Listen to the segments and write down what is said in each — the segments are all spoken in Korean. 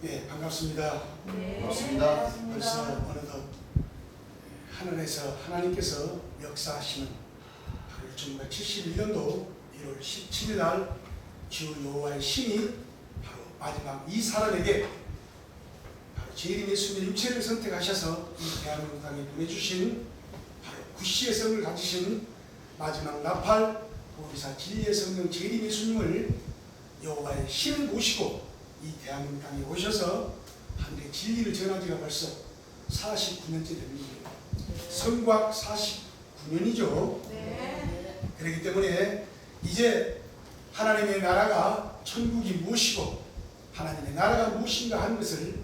네, 반갑습니다. 네, 반갑습니다. 벌써 어느덧 하늘에서 하나님께서 역사하시는 1971년도 1월 17일 날 주 여호와의 신이 바로 마지막 이 사람에게 바로 재림 예수님의 육체를 선택하셔서 이 대한민국 땅에 보내주신 바로 구시의 성을 가지신 마지막 나팔 보리사 진리의 성령 재림 예수님을 여호와의 신을 모시고 이 대한민국 땅에 오셔서 하늘의 진리를 전한 지가 벌써 49년째 됩니다. 성곽 49년이죠. 네. 그렇기 때문에 이제 하나님의 나라가 천국이 무엇이고 하나님의 나라가 무엇인가 하는 것을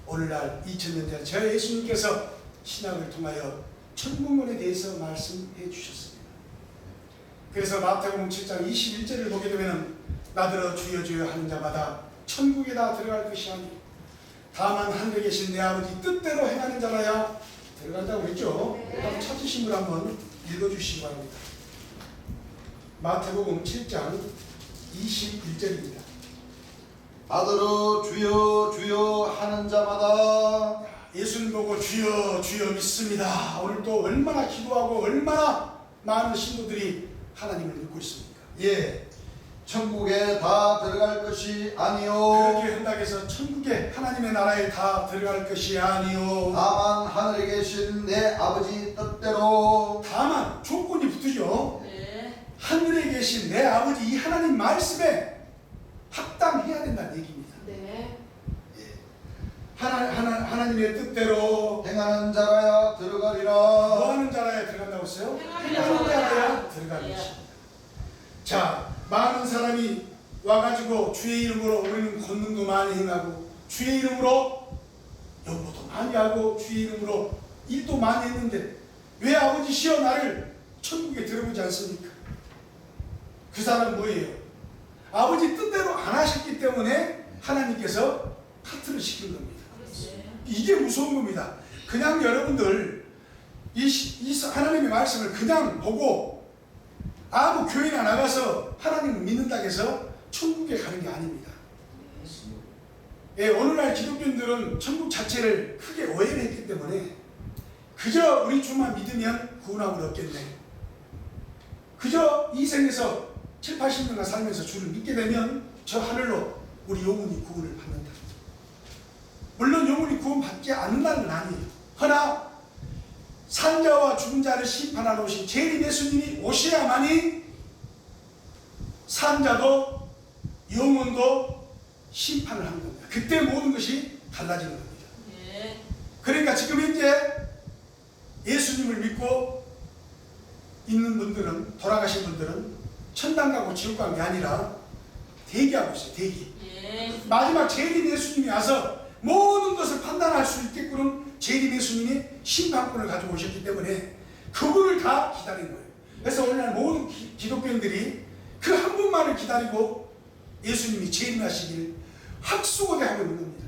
오늘날 2000년 전 저 예수님께서 신약을 통하여 천국론에 대해서 말씀해 주셨습니다. 그래서 마태복음 7장 21절을 보게 되면 나더러 주여 주여 하는 자마다 천국에 다 들어갈 것이 아니요 다만 하늘에 계신 내 아버지 뜻대로 행하는 자라야 들어간다고 했죠. 한번 찾으신 분 한번 읽어주시기 바랍니다. 마태복음 7장 21절입니다. 나더러 주여 주여 하는 자마다 예수님 보고 주여 주여 믿습니다. 오늘 또 얼마나 기도하고 얼마나 많은 신도들이 하나님을 믿고 있습니까? 예, 천국에 다 들어갈 것이 아니요 그렇게 한다고 해서 천국에 하나님의 나라에 다 들어갈 것이 아니요 다만 하늘에 계신 내 아버지 뜻대로 다만 조건이 붙으죠. 네. 하늘에 계신 내 아버지 이 하나님 말씀에 합당해야 된다는 얘기입니다. 네. 예. 하나님의 뜻대로 행하는 자라야 들어가리라. 뭐하는 자라야 들어간다고 했어요? 행하는 자라야 들어가는 예. 것입니다. 자, 많은 사람이 와가지고 주의 이름으로 우리는 권능도 많이 행하고 주의 이름으로 연보도 많이 하고 주의 이름으로 일도 많이 했는데 왜 아버지시여 나를 천국에 들어보지 않습니까? 그 사람은 뭐예요? 아버지 뜻대로 안 하셨기 때문에 하나님께서 카트를 시킨 겁니다. 이게 무서운 겁니다. 그냥 여러분들 이 하나님의 말씀을 그냥 보고 아무 교회나 나가서 하나님을 믿는다고 해서 천국에 가는 게 아닙니다. 예, 오늘날 기독교인들은 천국 자체를 크게 오해를 했기 때문에 그저 우리 주만 믿으면 구원함을 얻겠네. 그저 이 생에서 7, 80년간 살면서 주를 믿게 되면 저 하늘로 우리 영혼이 구원을 받는다. 물론 영혼이 구원받지 않는다는 건 아니에요. 허나 산자와 죽은 자를 심판하러 오신 재림 예수님이 오셔야만이 산자도 영혼도 심판을 하는 겁니다. 그때 모든 것이 달라지는 겁니다. 네. 그러니까 지금 현재 예수님을 믿고 있는 분들은, 돌아가신 분들은 천당 가고 지옥 가는 게 아니라 대기하고 있어요. 대기. 예. 마지막 재림 예수님이 와서 모든 것을 판단할 수 있게끔 재림 예수님이 심판권을 가지고 오셨기 때문에 그분을 다 기다리는 거예요. 그래서 오늘날 모든 기독교인들이 그 한 분만을 기다리고 예수님이 재림하시기를 학수고대하고 있는 겁니다.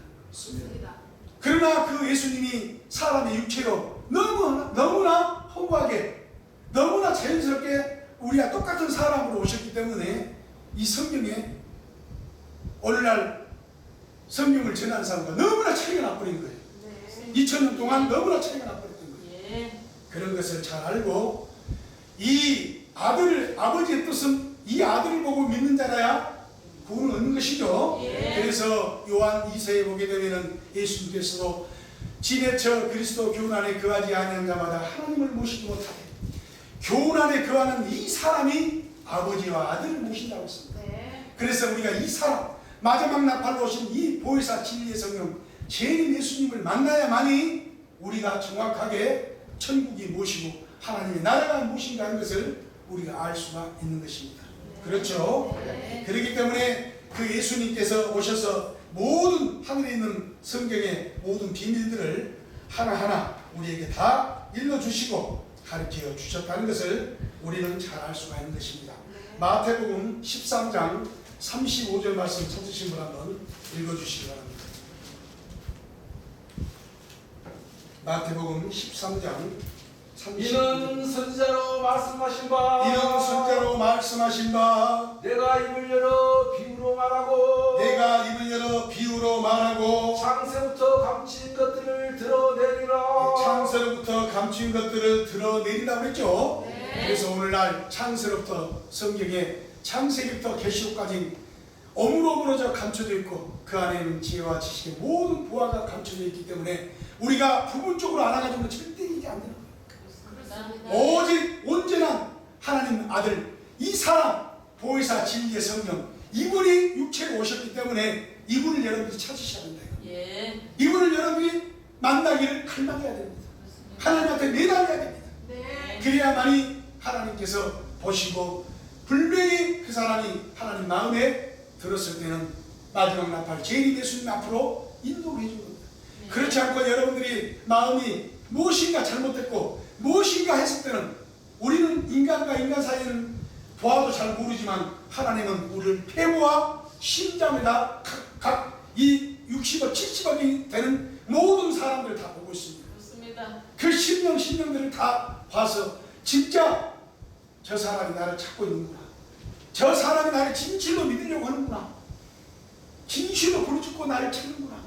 그러나 그 예수님이 사람의 육체로 너무나 허무하게 너무나 자연스럽게 우리와 똑같은 사람으로 오셨기 때문에 이 성경에 오늘날 성경을 전하는 사람과 너무나 차이가 나버린 거예요. 2000년 동안 너무나 차이가 나버렸던 거예요. 예. 그런 것을 잘 알고 이 아버지의 뜻은 이 아들을 보고 믿는 자라야 구원을 얻는 것이죠. 예. 그래서 요한 2세에 보게 되면 예수님께서도 지내쳐 그리스도 교훈 안에 거하지 아니한 자마다 하나님을 모시지 못하게 교훈 안에 거하는 이 사람이 아버지와 아들을 모신다고 했습니다. 네. 그래서 우리가 이 사람 마지막 나팔로 오신 이 보혜사 진리의 성령 재림 예수님을 만나야만이 우리가 정확하게 천국이 무엇이고 하나님의 나라가 무엇인가 하는 것을 우리가 알 수가 있는 것입니다. 그렇죠? 네. 그렇기 때문에 그 예수님께서 오셔서 모든 하늘에 있는 성경의 모든 비밀들을 하나하나 우리에게 다 일러주시고 가르쳐 주셨다는 것을 우리는 잘 알 수가 있는 것입니다. 마태복음 13장 35절 말씀 찾으신 분 한번 읽어주시기 바랍니다. 마태복음 13장 35절. 이는 선지자로 말씀하신 바 이는 선자로 말씀하신 바 내가 입을 열어 비유로 말하고 내가 입을 열어 비유로 말하고 창세부터 감추인 것들을 드러내리라. 창세로부터 감추인 것들을 드러내리라고 그랬죠. 네. 그래서 오늘날 창세로부터 성경에 창세기부터 계시록까지 어무러물어져 감춰져 있고 그 안에는 지혜와 지식의 모든 보화가 감춰져 있기 때문에 우리가 부분적으로 알아가지고는 절대 이게 안 되는 거예요. 오직 온전한 하나님 아들 이 사람 보혜사 진리의 성령 이분이 육체로 오셨기 때문에 이분을 여러분들이 찾으셔야 된다. 예. 이분을 여러분이 만나기를 갈망해야 됩니다. 하나님한테 매달려야 됩니다. 네. 그래야만이 하나님께서 보시고 분명히 그 사람이 하나님 마음에 들었을 때는 마지막 나팔 재림 예수님 앞으로 인도를 해준 겁니다. 네. 그렇지 않고 여러분들이 마음이 무엇인가 잘못됐고 무엇인가 했을 때는 우리는 인간과 인간 사이에는 보아도 잘 모르지만 하나님은 우리를 폐모와 심장을 다 각 이 60억 70억이 되는 모든 사람들 다 보고 있습니다. 그렇습니다. 그 신령들을 다 봐서 진짜 저 사람이 나를 찾고 있는구나. 저 사람이 나를 진실로 믿으려고 하는구나. 진실로 부르짖고 나를 찾는구나.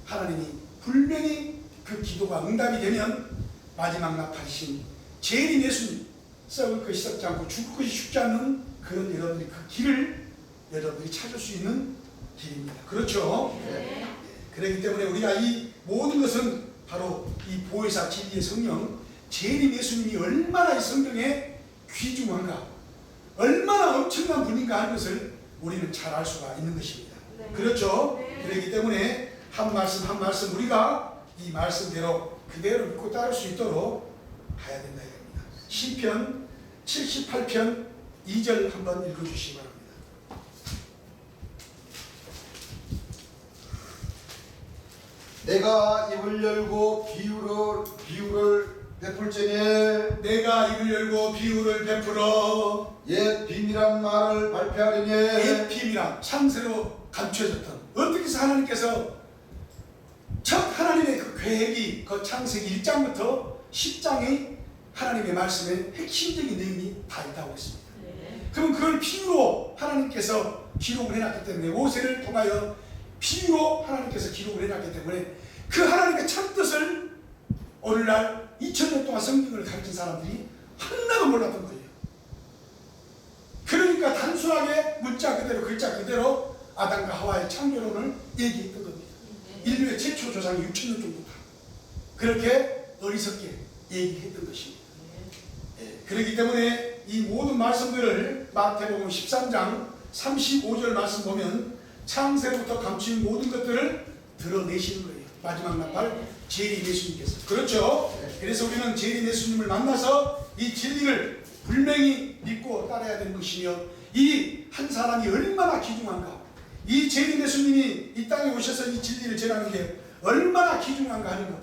하나님이 분명히 그 기도가 응답이 되면 마지막 나팔이신 재림 예수님 썩을 것이 썩지 않고 죽을 것이 죽지 않는 그런 여러분들이 그 길을 여러분들이 찾을 수 있는 길입니다. 그렇죠? 네. 그렇기 때문에 우리가 이 모든 것은 바로 이 보혜사 진리의 성령 재림 예수님이 얼마나 이 성경에 귀중한가 얼마나 엄청난 분인가 하는 것을 우리는 잘 알 수가 있는 것입니다. 네. 그렇죠? 네. 그렇기 때문에 한 말씀 한 말씀 우리가 이 말씀대로 그대로 믿고 따를 수 있도록 가야 된다 이겁니다. 시편 78편 2절 한번 읽어주시기 바랍니다. 내가 입을 열고 비유를 베풀지니 내가 입을 열고 비유를 베풀어 옛 비밀한 말을 발표하리니 옛 비밀한 창세로 감춰졌던 어떻게 해서 하나님께서 첫 하나님의 그 계획이 그 창세기 1장부터 10장의 하나님의 말씀에 핵심적인 내용이 다 있다고 했습니다. 네. 그럼 그걸 비유로 하나님께서 기록을 해놨기 때문에 모세를 통하여 비유로 하나님께서 기록을 해놨기 때문에 그 하나님의 참뜻을 오늘날 2000년 동안 성경을 가르친 사람들이 하나도 몰랐던 거예요. 그러니까 단순하게 문자 그대로 글자 그대로 아담과 하와의 창조론을 얘기했던 겁니다. 인류의 최초 조상이 6000년 정도다. 그렇게 어리석게 얘기했던 것입니다. 그렇기 때문에 이 모든 말씀들을 마태복음 13장 35절 말씀 보면 창세부터 감추인 모든 것들을 드러내시는 거예요. 마지막 나팔 재림 예수님께서. 그렇죠? 그래서 우리는 재림 예수님을 만나서 이 진리를 분명히 믿고 따라야 되는 것이며 이 한 사람이 얼마나 귀중한가 이 재림 예수님이 이 땅에 오셔서 이 진리를 전하는 게 얼마나 귀중한가 하는 것.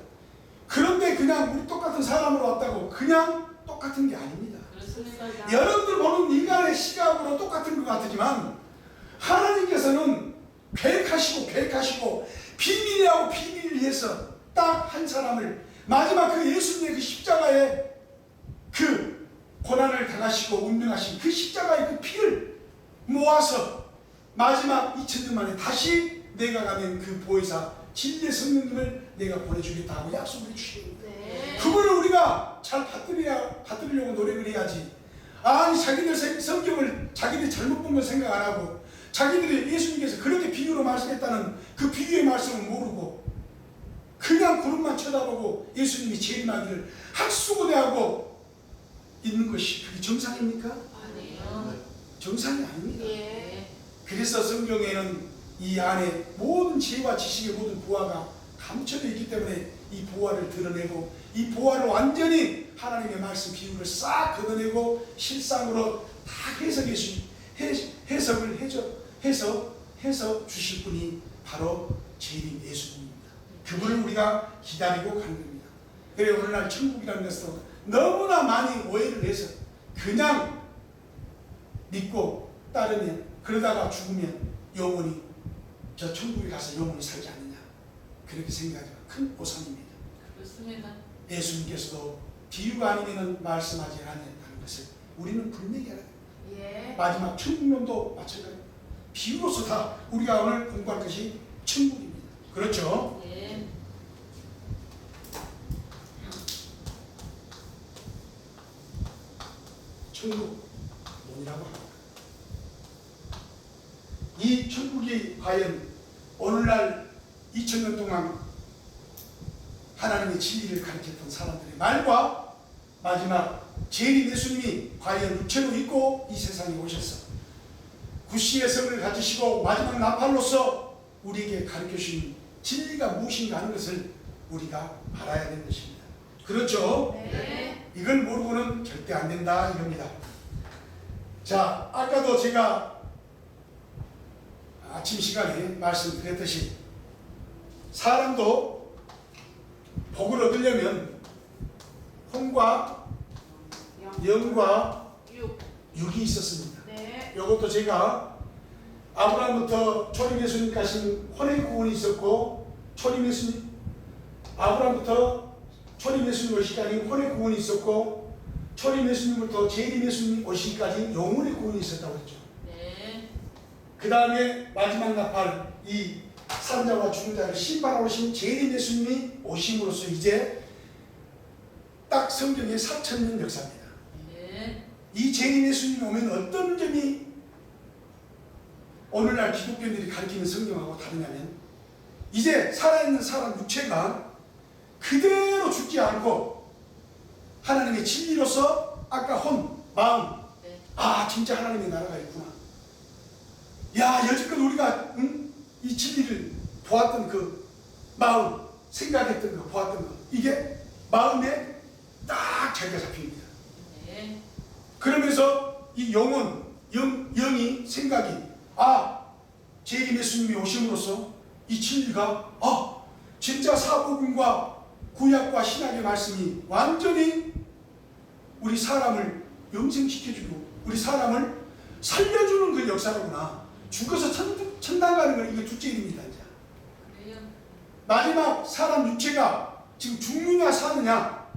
그런데 그냥 우리 똑같은 사람으로 왔다고 그냥 똑같은 게 아닙니다. 그렇습니다. 여러분들 보는 인간의 시각으로 똑같은 것 같지만 하나님께서는 계획하시고 비밀이라고 비밀을 위해서 딱 한 사람을 마지막 그 예수님의 그 십자가에 그 고난을 당하시고 운명하신 그 십자가의 그 피를 모아서 마지막 2000년 만에 다시 내가 가면 그 보혜사 진리의 성령님을 내가 보내주겠다 하고 약속을 해주시는 거예요. 네. 그거를 우리가 잘 받들으려고 노력을 해야지. 아니 자기들 성경을 자기들이 잘못 본 걸 생각 안 하고 자기들이 예수님께서 그렇게 비유로 말씀했다는 그 비유의 말씀을 모르고 그냥 구름만 쳐다보고 예수님이 재림하기를 학수고대하고 있는 것이 그게 정상입니까? 아니에요. 정상이 아닙니다. 예. 그래서 성경에는 이 안에 모든 지혜와 지식의 모든 보화가 감춰져 있기 때문에 이 보화를 드러내고 이 보화를 완전히 하나님의 말씀 비유를 싹 걷어내고 실상으로 다 해석을 해서 주실 분이 바로 재림 예수님입니다. 그분을 우리가 기다리고 가는 겁니다. 그래 오늘날 천국이라는 것도 너무나 많이 오해를 해서 그냥 믿고 따르면 그러다가 죽으면 영원히 저 천국에 가서 영원히 살지 않느냐 그렇게 생각하지만 큰 오산입니다. 그렇습니다. 예수님께서도 비유가 아니면 말씀하지 않는다는 것을 우리는 분명히 알아야 됩니다. 예. 마지막 천국론도 마찬가지입니다. 비유로서 다 우리가 오늘 공부할 것이 천국입니다. 그렇죠? 예. 천국 뭐냐고 합니다. 이 천국이 과연 오늘날 2000년 동안 하나님의 진리를 가르쳤던 사람들의 말과 마지막 재림 예수님이 과연 육체로 있고 이 세상에 오셔서 구시의 성을 가지시고 마지막 나팔로서 우리에게 가르쳐주신 진리가 무엇인가 하는 것을 우리가 알아야 되는 것입니다. 그렇죠? 네. 이걸 모르고는 절대 안 된다 이겁니다. 자, 아까도 제가 아침 시간에 말씀드렸듯이 사람도 복을 얻으려면 혼과 영과 육이 있었습니다. 네. 이것도 제가 아브라함부터 초림 예수님까지 혼의 구원이 있었고 초림 예수님 아브라함부터 초림 예수님 오시기까지 혼의 구원이 있었고 초림 예수님부터 재림 예수님 오시기까지 영혼의 구원이 있었다고 했죠. 네. 그 다음에 마지막 나팔 이 산자와 죽은 자를 심판하러 오신 재림 예수님이 오심으로써 이제 딱 성경의 4000년 역사입니다. 네. 이 재림 예수님이 오면 어떤 점이 오늘날 기독교인들이 가르치는 성경하고 다르냐면 이제 살아있는 사람 육체가 그대로 죽지 않고 하나님의 진리로서 아까 혼, 마음 네. 아 진짜 하나님의 나라가 있구나. 야 여지껏 우리가 이 진리를 보았던 그 마음 생각했던 거 보았던 거 이게 마음에 딱 자리가 잡힙니다. 네. 그러면서 이 영혼 영이 생각이 재림 예수님이 오심으로써 이 진리가 진짜 사복음과 구약과 신약의 말씀이 완전히 우리 사람을 영생시켜주고 우리 사람을 살려주는 그 역사로구나. 죽어서 천당 가는 건 이게 둘째 일입니다. 이제. 그래요. 마지막 사람 육체가 지금 죽느냐 사느냐.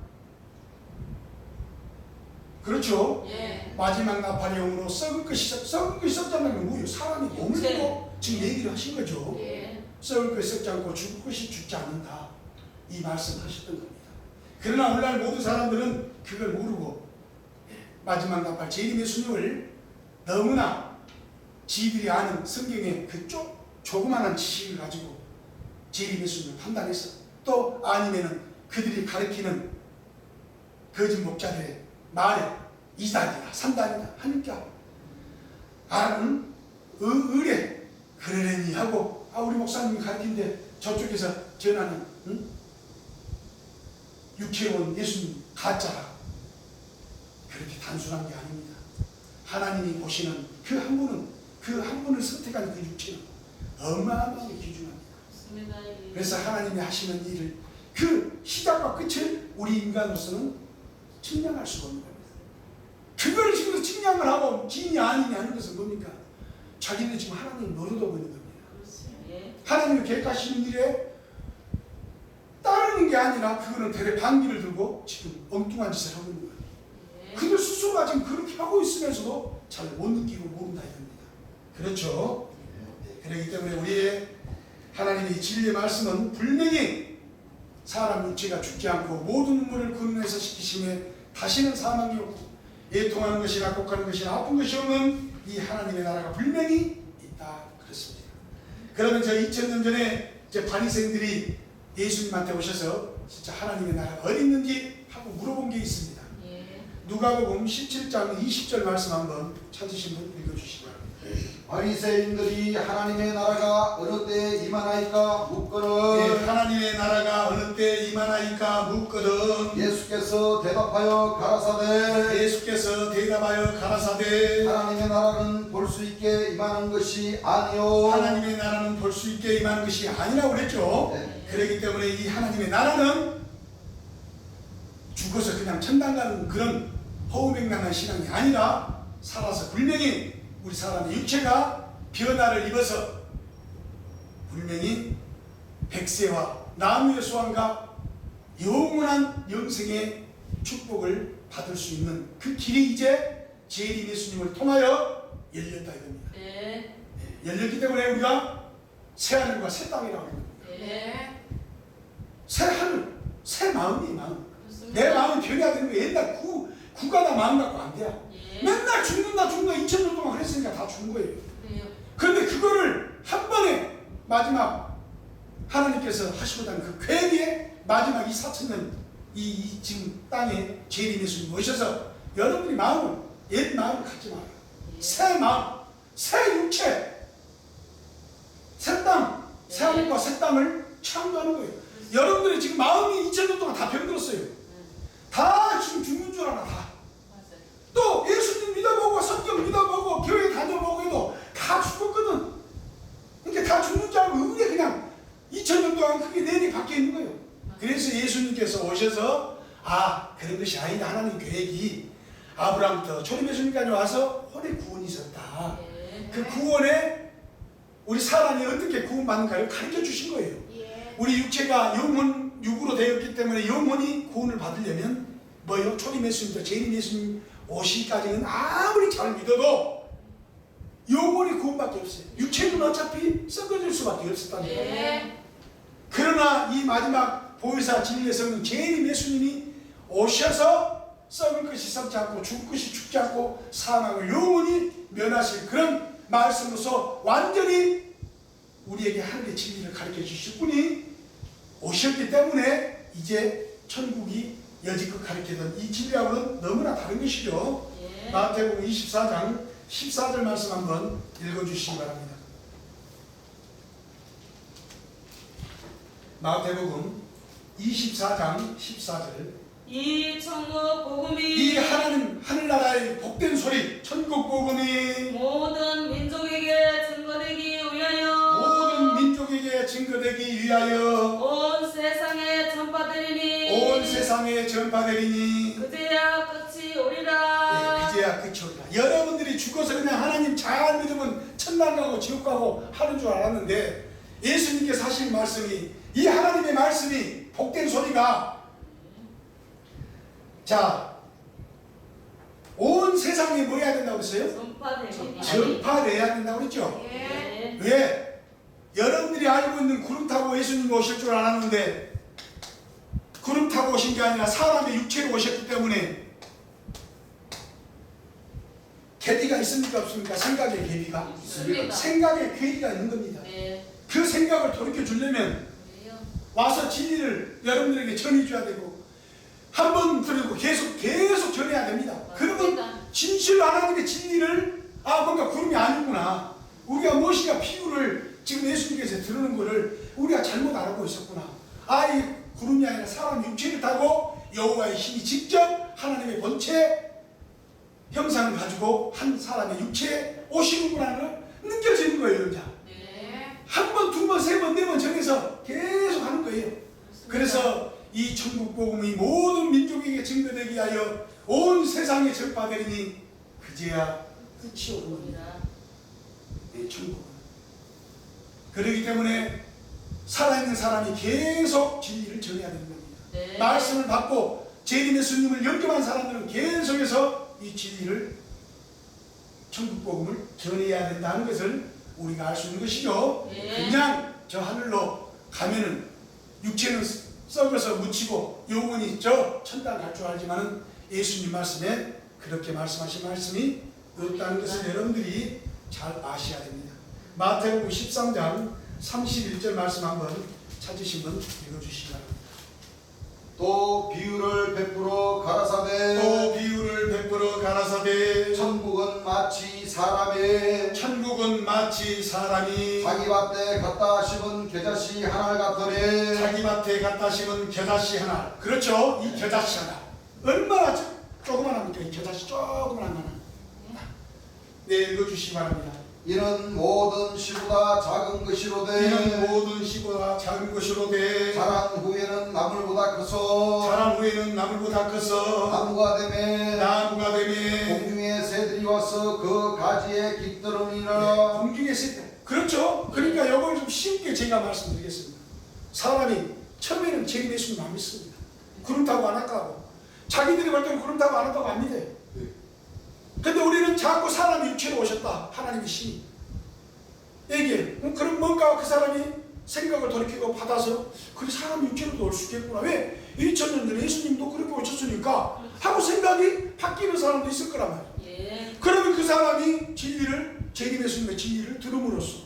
그렇죠? 예. 마지막 나팔의 영으로 썩을 것이 썩자는 건 뭐예요? 사람이 머물고 지금 얘기를 하신 거죠. 예. 썩을 것이 썩지 않고 죽을 것이 죽지 않는다. 이 말씀하셨던 겁니다. 그러나 오늘날 모든 사람들은 그걸 모르고 마지막 나팔 재림 예수님을 너무나 지들이 아는 성경의 그쪽 조그마한 지식을 가지고 재림 예수님을 판단해서 또 아니면은 그들이 가르치는 거짓 목자들의 말에 2단이다 3단이다 하니까 의뢰 그러려니 하고 우리 목사님이 가르치는데 저쪽에서 전하는 육체로운 예수님 가짜라. 그렇게 단순한 게 아닙니다. 하나님이 보시는 그 한 분을 선택한 그 육체는 어마어마하게 귀중합니다. 맞습니다. 예. 그래서 하나님이 하시는 일을 그 시작과 끝을 우리 인간으로서는 측량할 수가 없는 겁니다. 그걸 지금 측량을 하고 진이 아니냐 하는 것은 뭡니까? 자기는 지금 하나님 노려보고 있는 겁니다. 그렇습니다. 예. 하나님을 계획하시는 일에 따르는 게 아니라 그거는 대대 반기를 들고 지금 엉뚱한 짓을 하고 있는 거예요. 예. 그들 스스로가 지금 그렇게 하고 있으면서도 잘 못 느끼고 모른다 이겁니다. 그렇죠? 네, 그렇기 때문에 우리의 하나님의 진리의 말씀은 분명히 사람 육체가 죽지 않고 모든 눈물을 그 눈에서 씻기심에 다시는 사망이 없고 애통하는 것이나 곡하는 것이나 아픈 것이 없는 이 하나님의 나라가 분명히 있다 그렇습니다. 그러면 저 2000년 전에 이제 바리새인들이 예수님한테 오셔서 진짜 하나님의 나라가 어디 있는지 하고 물어본 게 있습니다. 예. 누가복음 17장 20절 말씀 한번 찾으신 분 읽어주시기 바랍니다. 바리새인들이 하나님의 나라가 어느 때에 임하나이까 묻거든 하나님의 나라가 어느 때 임하나이까 묻거든 예수께서 대답하여 가라사대 하나님의 나라는 볼 수 있게 임하는 것이 아니요 하나님의 나라는 볼 수 있게 임하는 것이 아니라고 그랬죠. 네. 그렇기 때문에 이 하나님의 나라는 죽어서 그냥 천당 가는 그런 허우맹랑한 신앙이 아니라 살아서 분명히 우리 사람의 육체가 변화를 입어서 분명히 백세와 나무의 소원과 영원한 영생의 축복을 받을 수 있는 그 길이 이제 재림 예수님을 통하여 열렸다 이겁니다. 네. 열렸기 때문에 우리가 새 하늘과 새 땅이라고 합니다. 네. 새 하늘, 새 마음이 마음. 그렇습니다. 내 마음이 변화되는 거 옛날 구가 다 마음 갖고 안 돼요. 예. 맨날 죽는다 2000년 동안 그랬으니까 다 죽은 거예요. 그래요. 그런데 그거를 한 번에 마지막 하나님께서 하시고자 하는 그 계획의 마지막 이 4000년 이 지금 땅에 재림 예수님 오셔서 여러분이 마음을 옛 마음을 갖지 마라. 새 마음, 새 육체, 새 땅, 새 하늘과 새 땅을 창조하는 거예요. 여러분들이 지금 마음이 2000년 동안 다 병들었어요. 다 지금 죽는 줄 알아. 다. 맞아요. 또 예수님 믿어보고 성경 믿어보고 교회 다녀보고 해도 다 죽었거든. 그러니까 다 죽는 줄 알고 우리가 그냥 2000년 동안 그게 내리 바뀌어 있는 거예요. 그래서 예수님께서 오셔서 그런 것이 아니다. 하나님 계획이 아브라함부터 초림 예수님까지 와서 혼의 구원이 있었다. 예. 그 구원에 우리 사람이 어떻게 구원받는가를 가르쳐 주신 거예요. 우리 육체가 영혼 육으로 되었기 때문에 영혼이 구원을 받으려면 뭐요? 초림 예수님부터 재림 예수님 오시기까지는 아무리 잘 믿어도 영혼이 구원밖에 없어요. 육체는 어차피 썩어질 수밖에 없었다는 거예요. 예. 그러나 이 마지막 보혜사 진리의 성령 재림 예수님이 오셔서 썩을 것이 썩지 않고 죽을 것이 죽지 않고 사망을 영원히 면하실 그런 말씀으로서 완전히 우리에게 하늘의 진리를 가르쳐 주실 분이 오셨기 때문에 이제 천국이 여지껏 가르치던 이 진리하고는 너무나 다른 것이죠. 예. 마태복음 24장 14절 말씀 한번 읽어주시기 바랍니다. 마태복음 24장 14절. 이 천국 복음이 이 하나님 하늘나라의 복된 소리 천국 복음이 모든 민족에게 증거되기 위하여 모든 민족에게 증거되기 위하여 온 세상에 전파되리니 온 세상에 전파되리니 그제야 끝이 오리라. 그제야 끝이 오리라. 여러분들이 죽어서 그냥 하나님 잘 믿으면 천당 가고 지옥 가고 하는 줄 알았는데 예수님께서 하신 말씀이 이 하나님의 말씀이 복된 소리가 자, 온 세상에 뭐 해야 된다고 했어요? 전파되리니. 전파돼야 된다고 그랬죠? 예. 왜? 여러분들이 알고 있는 구름 타고 예수님 오실 줄 알았는데 구름 타고 오신 게 아니라 사람의 육체로 오셨기 때문에 계기가 있습니까 없습니까? 생각의 계기가 있습니다. 생각의 계기가 있는 겁니다. 네. 그 생각을 돌이켜 주려면 그래요. 와서 진리를 여러분들에게 전해 줘야 되고 한 번 들고 계속 전해야 됩니다. 그러면 진실로 하나님의 진리를 뭔가 구름이 아니구나. 우리가 무엇인가 피부를 지금 예수님께서 들으는 거를 우리가 잘못 알고 있었구나. 이 구름이 아니라 사람 육체를 타고 여호와의 힘이 직접 하나님의 본체 형상을 가지고 한 사람의 육체에 오시는구나를 느껴지는 거예요. 이제. 네. 한 번, 두 번, 세 번, 네 번 정해서 계속 하는 거예요. 그래서 이 천국 복음이 모든 민족에게 증거되기 위하여 온 세상에 전파되리니 그제야 끝이 오는 겁니다. 네, 천국은. 그렇기 때문에 살아있는 사람이 계속 진리를 전해야 되는 겁니다. 네. 말씀을 받고 재림 예수님을 영접한 사람들은 계속해서 이 진리를 천국 복음을 전해야 된다는 것을 우리가 알 수 있는 것이죠. 네. 그냥 저 하늘로 가면은 육체는 썩어서 묻히고 영혼이 저 천당 갈 줄 알지만은 예수님 말씀에 그렇게 말씀하신 말씀이 없다는 것을 여러분들이 잘 아셔야 됩니다. 마태복음 13장 31절 말씀 한번 찾으시면 읽어주시기 바랍니다. 또 비유를 베풀어 가라사대 또 비유를 베풀어 가라사대 천국은 마치 사람의 사람이 자기 밭에 갖다 심은 겨자씨 하나 같으니 자기 밭에 갖다 심은 겨자씨 하나. 그렇죠. 이 겨자씨 하나 얼마나 조그만합니까? 이 겨자씨 조그만한 하나. 네, 읽어주시기 바랍니다. 이는 모든 씨보다 작은 것이로되 이는 모든 씨보다 작은 것이로되 자란 후에는 나물보다 커서 자란 후에는 나물보다 커서 나무가 되매 공중에 새들이 와서 그 가지에 깃들으니라. 공중에 새들. 그렇죠. 그러니까 이걸 좀 쉽게 제가 말씀드리겠습니다. 사람이 처음에는 재림 예수님 안 믿습니다. 구름 타고 안 할까고. 자기들이 볼 때는 구름 타고 안 한다고 안 믿어요. 근데 우리는 자꾸 사람이 육체로 오셨다. 하나님의 신이. 그럼 뭔가 그 사람이 생각을 돌이키고 받아서 그 사람 육체로도 올 수 있겠구나. 왜? 2000년 전에 예수님도 그렇게 오셨으니까 하고 생각이 바뀌는 사람도 있을 거란 말이에요. 예. 그러면 그 사람이 진리를, 재림 예수님의 진리를 들음으로써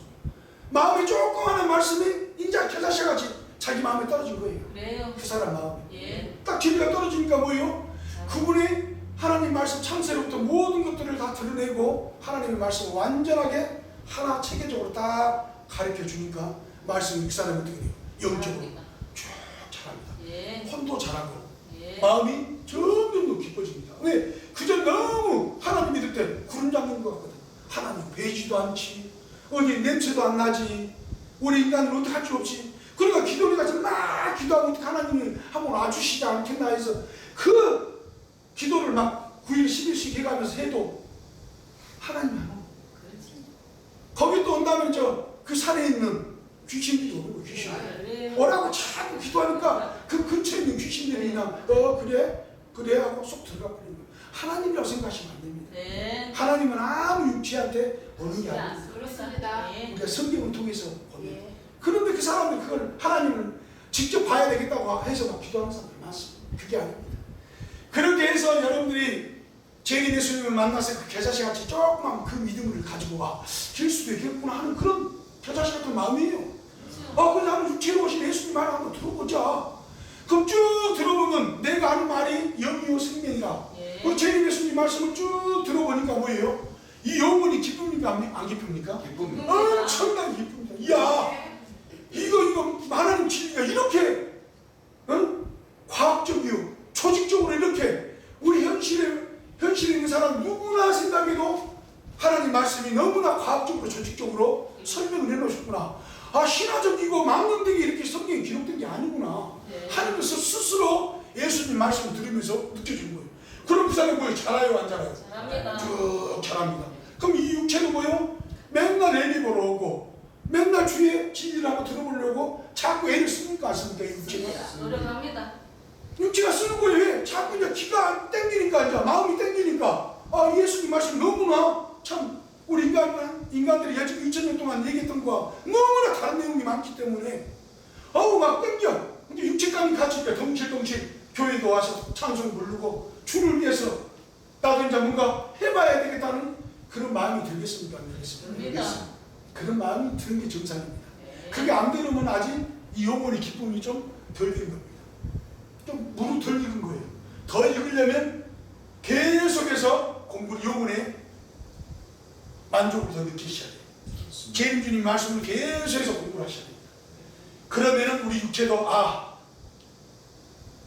마음에 조그마한 말씀이 이제 겨자씨같이 자기 마음에 떨어진 거예요. 그래요. 그 사람 마음에. 예. 딱 진리가 떨어지니까 뭐예요? 그분이 하나님 말씀 창세로부터 모든 것들을 다 드러내고 하나님의 말씀을 완전하게 하나 체계적으로 딱 가르쳐 주니까 말씀이 그 사람이 어떻게 돼요? 영적으로 쭉 자랍니다. 예. 혼도 자라고 예. 마음이 점점 더 깊어집니다. 왜? 그전 너무 하나님 믿을 때 구름 잡는 것 같거든. 하나님 배지도 않지, 어디 냄새도 안 나지, 우리 인간은 어떻게 할 줄 없지. 그러니까 기도를 가서 막 기도하고 하나님이 한번 와주시지 않겠나 해서 그 기도를 막 9일 10일씩 해가면서 해도 하나님 안 오고, 거기 또 온다면 그 산에 있는 귀신들이 오고, 귀신 오라고 자꾸 기도하니까 그 근처에 있는 귀신들이 그냥 그래 하고 쏙 들어가 버리는 거예요. 하나님이라고 생각하시면 안 됩니다. 네. 하나님은 아무 육체한테 오는 게 아닙니다. 그렇습니다. 예. 우리가 성경을 통해서 봅니다. 예. 그런데 그 사람들 그걸 하나님을 직접 봐야 되겠다고 해서 막 기도하는 사람들이 많습니다. 그게 아닙니다. 그렇게 해서 여러분들이 재림 예수님을 만나서 그 겨자씨 같이 조그만 그 믿음을 가지고 길 수도 있겠구나 하는 그런 겨자씨 같은 마음이에요. 그래서 한번 육체로 오신 예수님 말을 한번 들어보자. 그럼 쭉 들어보면 내가 하는 말이 영이요 생명이라. 예. 그 재림 예수님 말씀을 쭉 들어보니까 뭐예요? 이 영혼이 기쁩니까? 안 기쁩니까? 기쁩니다. 엄청나게 기쁩니다. 이야, 이거 하나님 진리가 이렇게 과학적이요, 조직적으로 이렇게 우리 현실에 있는 사람 누구나 생각해도 하나님 말씀이 너무나 과학적으로 조직적으로 설명을 해놓으셨구나. 신화적이고 망령되게 이렇게 성경에 기록된 게 아니구나. 네. 하나님께서 스스로 예수님 말씀을 들으면서 느껴진 거예요. 그럼 그 사람이 뭐예요? 잘해요, 안 잘해요? 잘합니다. 쭉 잘합니다. 그럼 이 육체는 뭐예요? 맨날 예배 보러 오고 맨날 주의 진리를 한번 들어보려고 자꾸 애를 씁니까? 안 씁니까? 이 육체가? 노력합니다. 육체가 쓰는 거예요. 왜? 자꾸 이제 기가 땡기니까, 이제 마음이 땡기니까, 예수님 말씀 너무나 참 우리 인간들이 2000년 동안 얘기했던 거와 너무나 다른 내용이 많기 때문에 막 땡겨. 근데 육체감이 같으니까 덩실덩실 교회도 와서 찬송 부르고 주를 위해서 나도 이제 뭔가 해봐야 되겠다는 그런 마음이 들겠습니까? 안 들겠습니까? 듭니다. 그런 마음이 드는 게 정상입니다. 네. 그게 안 되면 아직 이 영혼의 기쁨이 좀 덜 된 겁니다. 좀 무릇 덜 익은 거예요. 더 익으려면 계속해서 영혼의 만족을 더 느끼셔야 돼요. 재림 주님 말씀을 계속해서 공부를 하셔야 돼요. 그러면은 우리 육체도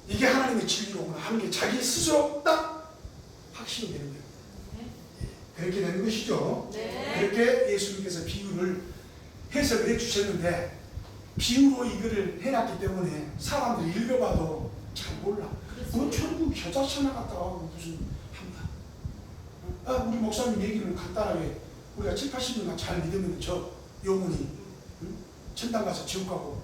이게 하나님의 진리로구나 하는 게 자기 스스로 딱 확신이 되는 겁니다. 그렇게 되는 것이죠. 네. 그렇게 예수님께서 비유를 해석을 해주셨는데 비유로 이거를 해놨기 때문에 사람들이 읽어봐도 잘 몰라. 뭐 천국 겨자씨 하나 갔다 와고 무슨 한다. 우리 목사님 얘기는 간단하게 우리가 7, 80년간 잘 믿으면 저 영혼이 천당 가서 지옥 가고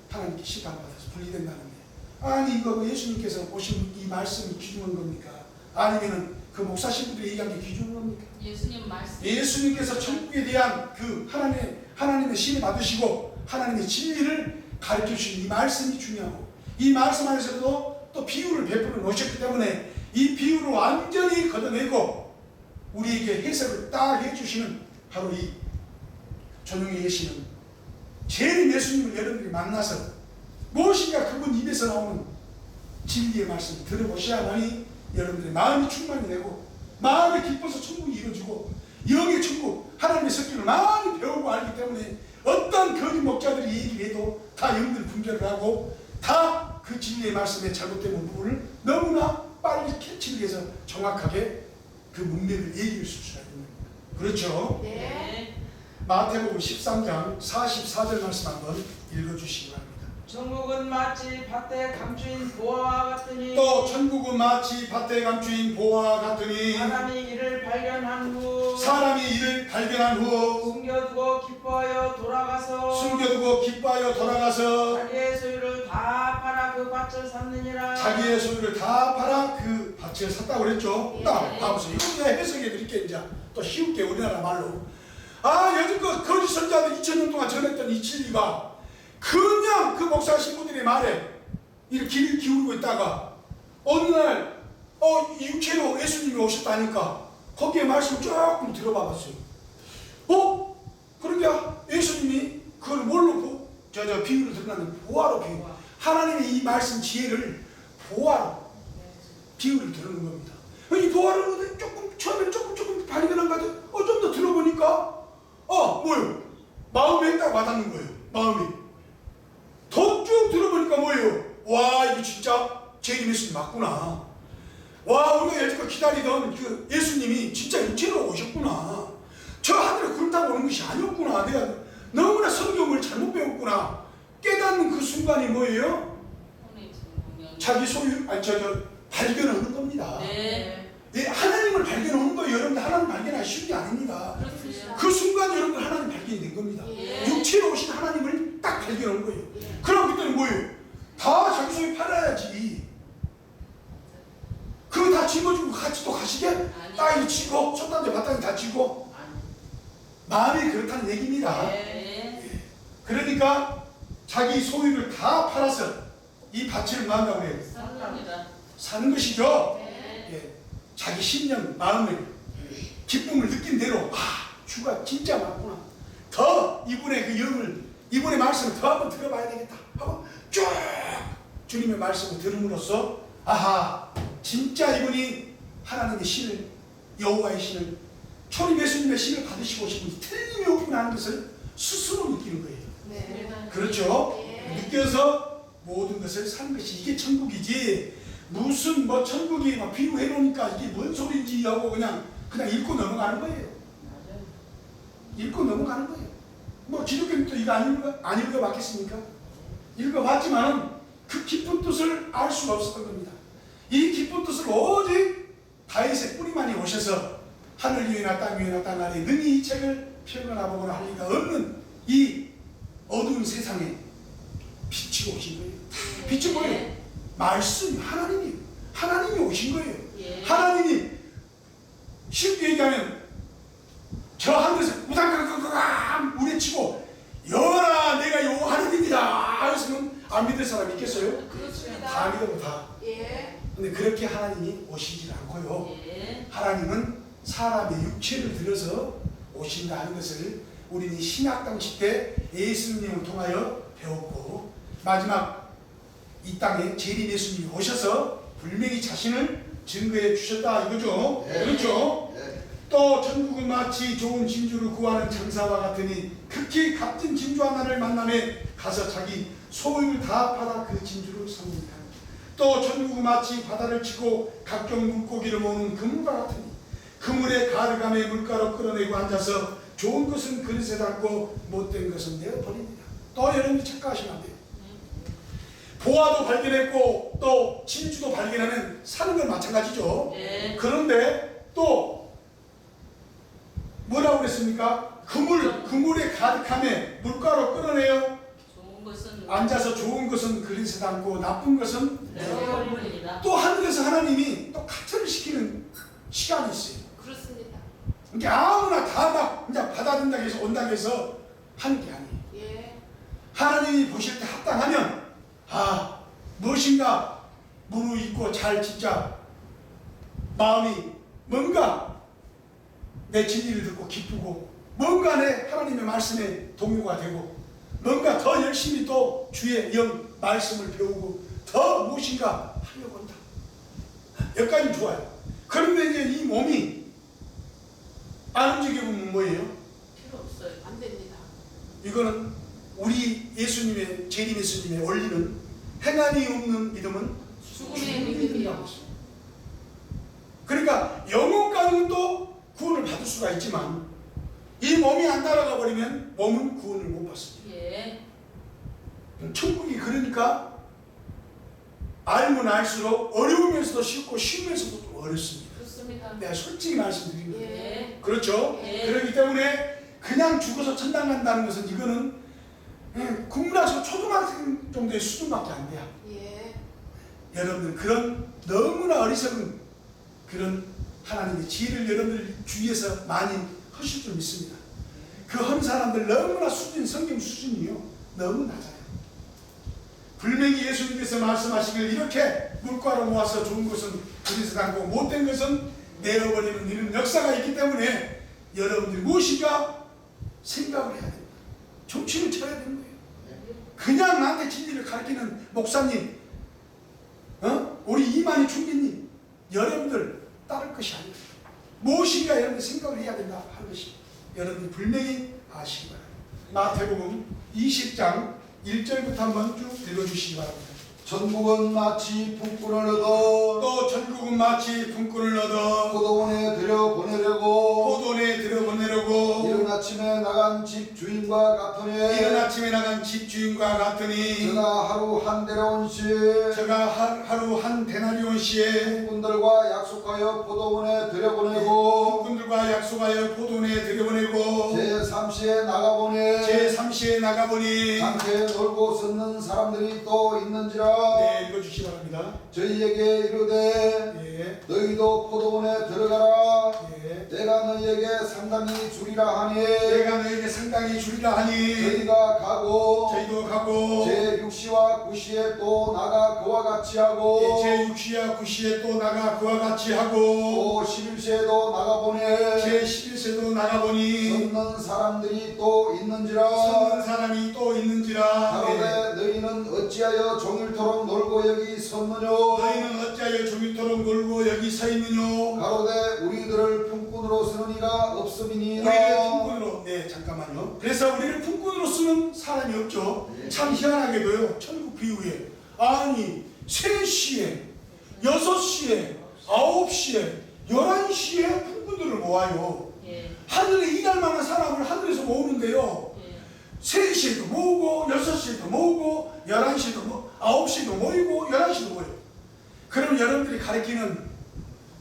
하나님께 시간 받아서 분리된다는데, 아니 이거 예수님께서 오신 이 말씀이 기준한 겁니까? 아니면은 그 목사 신부들이 얘기한 게 기준한 겁니까? 예수님 말씀. 예수님께서 천국에 대한 그 하나님의 신을 받으시고 하나님의 진리를 가르쳐 주신 이 말씀이 중요하고, 이 말씀 안에서도 또 비유를 베풀어 놓으셨기 때문에 이 비유를 완전히 걷어내고 우리에게 해석을 딱 해주시는 바로 이 전용에 계시는 재림 예수님을 여러분들이 만나서 무엇인가 그분 입에서 나오는 진리의 말씀을 들어보셔야만이 여러분들의 마음이 충만이 되고 마음이 기뻐서 천국이 이루어지고 영의 천국, 하나님의 성경을 많이 배우고 알기 때문에 어떤 거짓 목자들이 얘기를 해도 다 영들 분별을 하고 다 그 진리의 말씀에 잘못된 부분을 너무나 빨리 캐치를 해서 정확하게 그 문맥을 얘기할 수 있어야 됩니다. 그렇죠? 네. 마태복음 13장 44절 말씀 한번 읽어주시기 바랍니다. 천국은 마치 밭에 감추인 보화와 같으니 또 천국은 마치 밭에 감추인 보화와 같으니 사람이 이를 발견한 후 숨겨두고 기뻐하여 돌아가서 자기의 소유를 다 팔아 그 밭을 샀느니라. 자기의 소유를 다 팔아 그 밭을 샀다고 그랬죠. 예. 딱 봐보세요. 이거 내가 해석해 드릴게요. 이제 또 쉬울게 우리나라 말로. 여지껏 거짓 선자들 2000년 동안 전했던 이 진리가 그냥 그 목사 신부들의 말에 이렇게 귀를 기울이고 있다가 어느 날 육체로 예수님이 오셨다니까 거기에 말씀을 조금 들어봐 봤어요. 그러니까 예수님이 그걸 뭘로 비유를 들었냐면 보화로 비유. 하나님의 이 말씀 지혜를 보화로 비유를 들은 겁니다. 이 보화를 처음에는 조금 발견한 것 같아요. 좀 더 들어보니까 뭐예요? 마음에 딱 와닿는 거예요. 마음이 더 쭉 들어보니까 뭐예요? 와, 이거 진짜 재림 예수님 맞구나. 와, 우리가 여지껏 기다리던 그 예수님이 진짜 육체로 오셨구나. 저 하늘에 구름 타고 오는 것이 아니었구나. 내가 너무나 성경을 잘못 배웠구나. 깨닫는 그 순간이 뭐예요? 자기 소유, 발견하는 겁니다. 네. 하나님을 발견하는 거예요. 여러분들 하나님 발견하기 쉬운 게 아닙니다. 그렇습니다. 그 순간 여러분들 하나님 발견이 된 겁니다. 예. 육체로 오신 하나님을 딱 발견한 거예요. 예. 그럼 그때는 뭐예요? 다 자기 소유 팔아야지. 그거 다 짊어지고 같이 또 가시게? 아니. 땅이 치고 첫 단지 마땅히 다 치고 마음이 그렇다는 얘기입니다. 네. 그러니까 자기 소유를 다 팔아서 이 밭을 만나고 해요. 사랑합니다. 사는 것이죠. 네. 예. 자기 심령, 마음을 기쁨을 느낀 대로 주가 진짜 맞구나. 더 이분의 그 영을, 이분의 말씀을 더 한번 들어봐야 되겠다 하고 쭉 주님의 말씀을 들음으로써 진짜 이분이 하나님의 신을, 여호와의 신을, 초림 예수님의 신을 받으시고 오신 분이 틀림이 없구나 하는 것을 스스로 느끼는 거예요. 네. 그렇죠? 느껴서 모든 것을 사는 것이 이게 천국이지, 무슨 천국이 막 비유해 놓으니까 이게 뭔 소리인지 하고 그냥 읽고 넘어가는 거예요. 읽고 넘어가는 거예요. 기독교인도 이거 안 읽어봤겠습니까? 읽어봤지만 그 깊은 뜻을 알 수가 없었던 겁니다. 이 깊은 뜻을 오직 다윗의 뿌리만이 오셔서 하늘 위에나 땅 위에나 땅 아래 능히 이 책을 펴거나 보거나 할 리가 없는 이 어두운 세상에 빛이 오신 거예요. 빛이 뭐예요? 말씀, 하나님이 오신 거예요. 예. 하나님이 쉽게 얘기하면 저 하늘에서 우당강강강 우레치고 여라 내가 여호와 하나님이다 했으면 안 믿을 사람 있겠어요? 그렇습니다. 다 믿어도 다. 예. 근데 그렇게 하나님이 오시질 않고요. 예. 하나님은 사람의 육체를 들어서 오신다 하는 것을 우리는 신약 당시 때 예수님을 통하여 배웠고, 마지막 이 땅에 재림 예수님이 오셔서 분명히 자신을 증거해 주셨다 이거죠. 네. 그렇죠. 네. 또 천국은 마치 좋은 진주를 구하는 장사와 같으니 극히 값진 진주 하나를 만남에 가서 자기 소유를 다 팔아 그 진주를 삽니다. 또 천국은 마치 바다를 치고 각종 물고기를 모으는 그물과 같으니 그물에 가르감에 물가로 끌어내고 앉아서 좋은 것은 그릇에 담고 못된 것은 내어버립니다. 또 여러분들 착각하시면 안 돼요. 보화도 발견했고 또 진주도 발견하는 사는 건 마찬가지죠. 네. 그런데 또 뭐라고 그랬습니까? 그물에 가득함에 물가로 끌어내요. 좋은 것은 앉아서 좋은 것은 그릇에 담고 나쁜 것은 내어버립니다. 또 하늘에서 하나님이 또 카트를 시키는 시간이 있어요. 그렇습니다. 그러니까 아무나 다 막 이제 받아든다고 해서 온다고 해서 하는 게 아니에요. 예. 하나님이 보실 때 합당하면 무엇인가 무르익고 잘 진짜 마음이 뭔가 내 진리를 듣고 기쁘고 뭔가 내 하나님의 말씀에 동요가 되고 뭔가 더 열심히 또 주의 영 말씀을 배우고 더 무엇인가 하려고 한다. 여기까지 좋아요. 그런데 이제 이 몸이 안 움직여보면 뭐예요? 필요 없어요. 안 됩니다. 이거는 우리 예수님의 재림 예수님의 원리는 행함이 없는 믿음은 죽음의 믿음이요. 그러니까 영혼과는 또 구원을 받을 수가 있지만 이 몸이 안 따라가 버리면 몸은 구원을 못 받습니다. 예. 천국이 그러니까 알면 알수록 어려우면서도 쉽고 쉬우면서도 좀 어렵습니다. 그렇습니다. 내가 솔직히 말씀드립니다. 예. 그렇죠? 예. 그렇기 때문에 그냥 죽어서 천당 간다는 것은 이거는 국문학에서 초등학생 정도의 수준밖에 안 돼요. 예. 여러분들 그런 너무나 어리석은 그런 하나님의 지혜를 여러분들 주위에서 많이 하실 줄 믿습니다. 그 한 사람들 너무나 성경 수준이요 너무 낮아요. 분명히 예수님께서 말씀하시길 이렇게 물가로 모아서 좋은 것은 그리스 않고 못된 것은 내어버리는 이런 역사가 있기 때문에 여러분들이 무엇인가 생각을 해야 됩니다. 정신을 차려야 되는 거예요. 그냥 나한테 진리를 가르치는 목사님, 우리 이만희 총리님, 여러분들 따를 것이 아니에요. 무엇인가 여러분들 생각을 해야 된다 하는 것이 여러분이 분명히 아시기 바랍니다. 마태복음 20장 1절부터 한번 쭉 읽어주시기 바랍니다. 전국은 마치 품꾼을 얻어 또 전국은 마치 품꾼을 얻어 포도원에 들여보내려고 포도원에 들여보내려고 이른 아침에 나간 집 주인과 같으니 이른 아침에 나간 집 주인과 같으니 저가 하루 한 데려온시 저가 하루 한 데나리온시에 품꾼들과 약속하여 포도원에 들여보내고 품꾼들과 약속하여 포도원에 들여보내고 제3시에 나가보니 제3시에 나가보니 함께 놀고 섰는 사람들이 또 있는지라 네, 읽어주시기 바랍니다. 저희에게 이르되 예, 너희도 포도원에 들어가라 예. 내가 너희에게 상당히 주리라 하니 내가 너에게 상당히 주리라 하니 저희가 가고 저희도 가고 제6시와 9시에 또 나가 그와 같이 하고 제6시와 9시에 또 나가 그와 같이 하고 또 11시에도 나가보니 제11시에도 나가보니 섰는 사람들이 또 있는지라 섰는 사람이 또 있는지라. 가로되 너희는 어찌하여 종일토록 놀고 여기 섰느냐 너희는 어찌하여 종일토록 놀고 여기 서 있느뇨. 가로되 우리들을 품꾼으로 쓰는 이가 없음이니이다. 우리를 품꾼으로, 네 잠깐만요. 그래서 우리를 품꾼으로 쓰는 사람이 없죠. 참 희한하게도요, 천국 비유에 아니 3시에 6시에 9시에 11시에 품꾼들을 모아요. 예. 하늘에 일할 만한 사람을 하늘에서 모으는데요, 예. 3시에도 모으고 6시에도 모으고 11시에도 모으고 9시에도 모이고 11시에도 모여요. 그럼 여러분들이 가르치는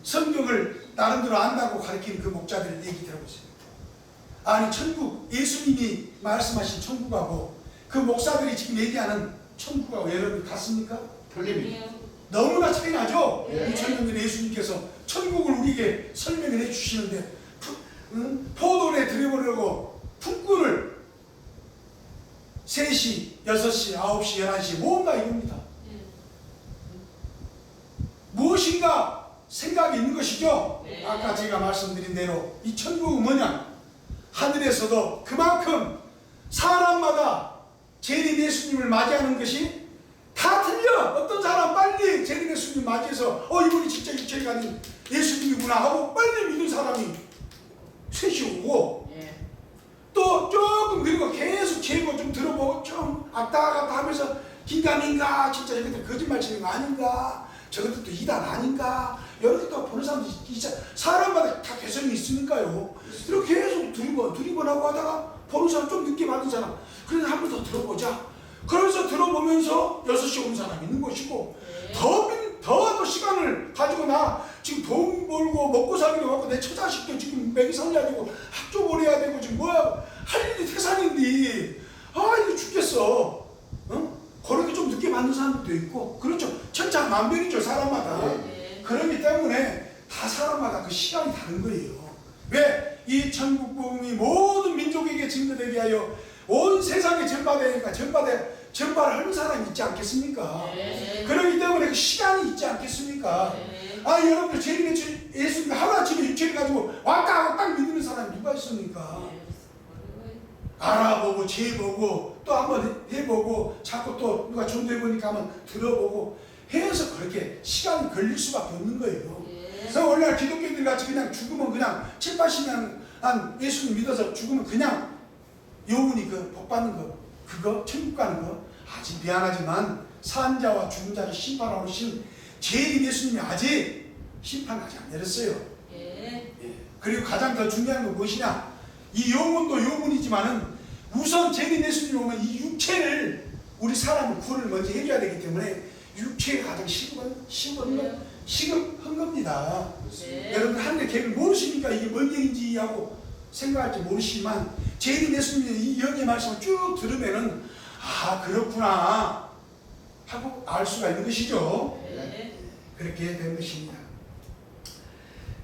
성경을 나름대로 안다고 가르치는 그 목자들 얘기 들어보세요. 아니 천국, 예수님이 말씀하신 천국하고 그 목사들이 지금 얘기하는 천국하고 여러분 같습니까? 아니에요. 너무나 차이 나죠? 예. 2000년 전에 예수님께서 천국을 우리에게 설명을 해주시는데 포도원에 들여보려고 품꾼을 3시, 6시, 9시, 11시 모은다 이겁니다. 예. 무엇인가 생각이 있는 것이죠. 네. 아까 제가 말씀드린 대로 이 천국은 뭐냐, 하늘에서도 그만큼 사람마다 재림 예수님을 맞이하는 것이 다 틀려. 어떤 사람 빨리 재림 예수님 맞이해서 이분이 진짜 육체에 가는 예수님이구나 하고 빨리 믿는 사람이 셋이 오고, 예. 또 조금 그리고 계속 제보 좀 들어보고 좀 왔다 갔다 하면서 긴가민가 진짜 저것들 거짓말 치는 거 아닌가, 저것들도 이단 아닌가, 이렇게 또 보는 사람들이 진짜 사람마다 다 개성이 있으니까요. 이렇게 계속 두리번하고 하다가 보는 사람 좀 늦게 받은 사람, 그래서 한 번 더 들어보자. 그러면서 들어보면서 6시 오는 사람이 있는 것이고, 더 시간을 가지고 나 지금 돈 벌고 먹고 살기도 하고 내 처자식도 지금 먹이 살려야 되고 학교 보내야 되고 지금 뭐야 할 일이 태산인데 이거 죽겠어. 그렇게 좀 늦게 받는 사람들도 있고, 그렇죠. 천차만별이죠 사람마다. 네. 그렇기 때문에 다 사람마다 그 시간이 다른 거예요. 왜? 이 천국 복음이 모든 민족에게 증거되게 하여 온 세상에 전파되니까 전파를 하는 사람이 있지 않겠습니까? 네. 그렇기 때문에 그 시간이 있지 않겠습니까? 네. 여러분들 재림의 예수님 하루아침에 육체를 가지고 왔다 하고 딱 믿는 사람이 누가 있습니까? 네. 알아보고 재보고 또 한번 해보고 자꾸 또 누가 전도해보니까 한번 들어보고 해서 그렇게 시간이 걸릴 수밖에 없는 거예요. 예. 그래서 오늘날 기독교인들 같이 그냥 죽으면 그냥 7, 80년 한 예수님 믿어서 죽으면 그냥 영혼이 복 받는 거, 그거 천국 가는 거, 아직 미안하지만 산자와 죽은 자를 심판하러 오신 재림 예수님이 아직 심판 아직 안 내렸어요. 예. 그리고 가장 더 중요한 건 무엇이냐, 이 영혼도 영혼이지만은 우선 재림 예수님이 오면 이 육체를, 우리 사람을 구원을 먼저 해줘야 되기 때문에 육체가 가장 시급한 겁니다. 네. 여러분 하늘의 계획을 모르시니까 이게 뭔 얘기인지 하고 생각할지 모르시지만 재림 예수님의 이 영의 말씀을 쭉 들으면은 그렇구나 하고 알 수가 있는 것이죠. 네. 그렇게 된 것입니다.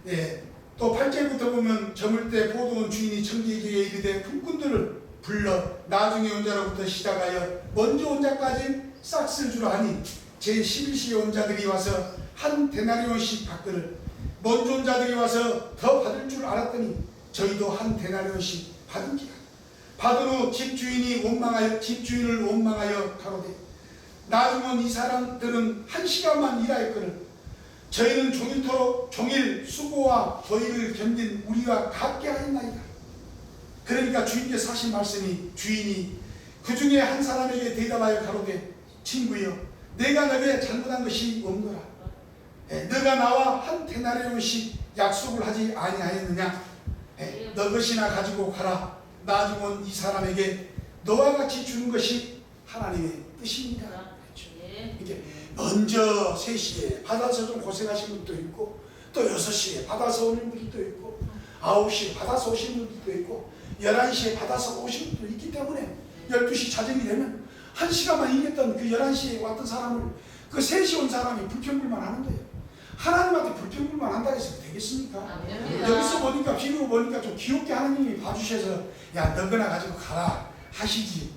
네, 또 8절부터 보면 저물 때 포도원 주인이 청지기에게 이르되 품꾼들을 불러 나중에 온 자로부터 시작하여 먼저 온 자까지 싹쓸 줄 아니 제11시에 온 자들이 와서 한 데나리온씩 받거늘 먼저 온 자들이 와서 더 받을 줄 알았더니 저희도 한 데나리온씩 받은지라. 받은 후 집주인을 원망하여 가로되 나중 온 이 사람들은 1시간만 일하였거늘 저희는 종일토록 종일 수고와 더위를 견딘 우리와 같게 하였나이다. 그러니까 주인께서 하신 말씀이 주인이 그 중에 한 사람에게 대답하여 가로되 친구여 내가 너에게 잘못한 것이 없노라. 너가 나와 한 데나리온씩 약속을 하지 아니하였느냐. 너 것이나 가지고 가라. 나중 온 이 사람에게 너와 같이 주는 것이 하나님의 뜻입니다. 이게 먼저 3시에 받아서 좀 고생하신 분도 있고 또 6시에 받아서 오는 분도 있고 9시에 받아서 오시는 분도 있고 11시에 받아서 오시는 분도 있기 때문에 12시 자정이 되면 1시간만 일했던 그 11시에 왔던 사람을 그 3시 온 사람이 불평불만 하는 거예요. 하나님한테 불평불만 한다고 해서 되겠습니까? 여기서 보니까 비누 보니까 좀 귀엽게 하나님이 봐주셔서 야 너거나 가지고 가라 하시지.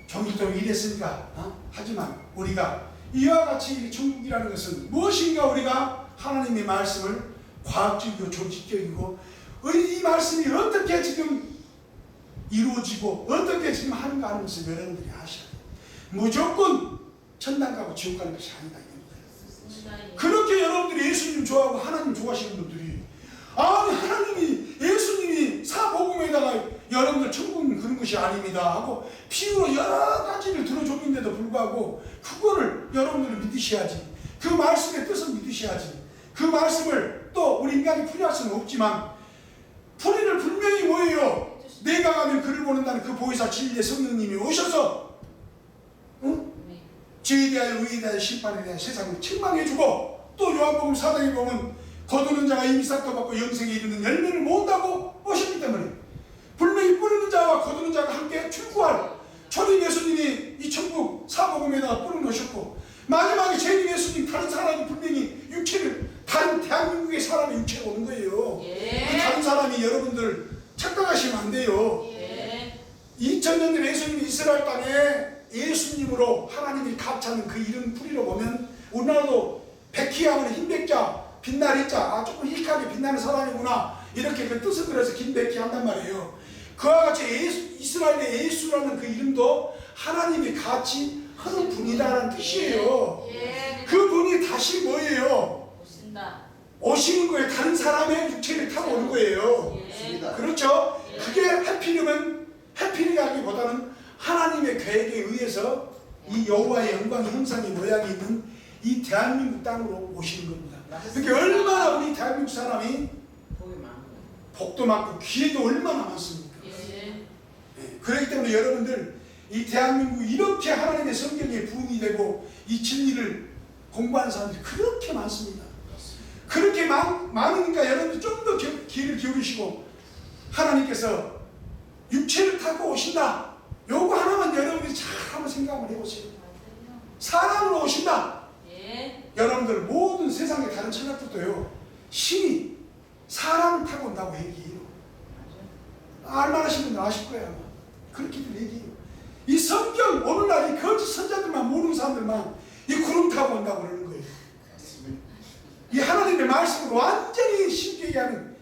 종일토록 일했으니까 하지만 우리가 이와 같이 천국이라는 것은 무엇인가 우리가 하나님의 말씀을 과학적이고 조직적이고 이 말씀이 어떻게 지금 이루어지고 어떻게 지금 하는가 하는 것을 여러분들이 아셔야 돼요. 무조건 천당 가고 지옥 가는 것이 아니다 이겁니다. 그렇게 여러분들이 예수님 좋아하고 하나님 좋아하시는 분들이 아니 하나님이 예수님이 사복음에다가 여러분들 천국은 그런 것이 아닙니다 하고 비유로 여러 가지를 들어줬는데도 불구하고 그거를 여러분들은 믿으셔야지. 그 말씀의 뜻을 믿으셔야지. 그 말씀을 또 우리 인간이 풀이할 수는 없지만 풀이를 분명히 뭐예요? 내가 가면 그를 보는다는 그 보혜사 진리의 성령님이 오셔서 죄에 대하여 의에 대하여 심판에 대하여 세상을 책망해주고 또 요한복음 4장에 보면 거두는 자가 이미 싹도 받고 영생에 이르는 열매를 모은다고 오셨기 때문에 분명히 뿌리는 자와 거두는 자가 함께 출구할 초림 예수님이 이 천국 사복음에다가 뿌려놓으셨고 마지막에 재림 예수님 다른 사람이 분명히 육체를 다른 대한민국의 사람의 육체가 오는 거예요. 그 다른 사람이 여러분들 착각하시면 안 돼요. 2000년 전에 예수님이 이스라엘 땅에 예수님으로 하나님이 합창하는 그 이름 풀이로 보면 우리나라도 백희하면 흰백자 빛나리자 조금 희하게 빛나는 사람이구나 이렇게 그 뜻을 들어서 김백희 한단 말이에요. 그와 같이 이스라엘의 예수라는 그 이름도 하나님이 같이 하는 분이다라는 뜻이에요. 그 분이 다시 뭐예요? 오시는 거예요. 다른 사람의 육체를 타고 오는 거예요. 그렇죠? 그게 해피리라기보다는 하나님의 계획에 의해서 이 여호와의 영광의 형상의 모양이 있는 이 대한민국 땅으로 오시는 겁니다. 그러니까 얼마나 우리 대한민국 사람이 복도 많고 기회도 얼마나 많습니까? 그렇기 때문에 여러분들 이 대한민국 이렇게 하나님의 성경에 부흥이 되고 이 진리를 공부하는 사람들이 그렇게 많습니다. 그렇게 많으니까 여러분들 좀 더 귀를 기울이시고 하나님께서 육체를 타고 오신다. 요거 하나만 여러분들이 잘 한번 생각을 해보세요. 사람으로 오신다. 여러분들 모든 세상의 다른 철학부터요 신이 사람을 타고 온다고 얘기해요. 알만하신 분들 아실 거예요. 아마. 그렇게들 얘기해요. 이 성경 오늘날 이 거짓 선자들만 모르는 사람들만 이 구름 타고 온다고 그러는 거예요. 이 하나님의 말씀을 완전히 쉽게 얘기하는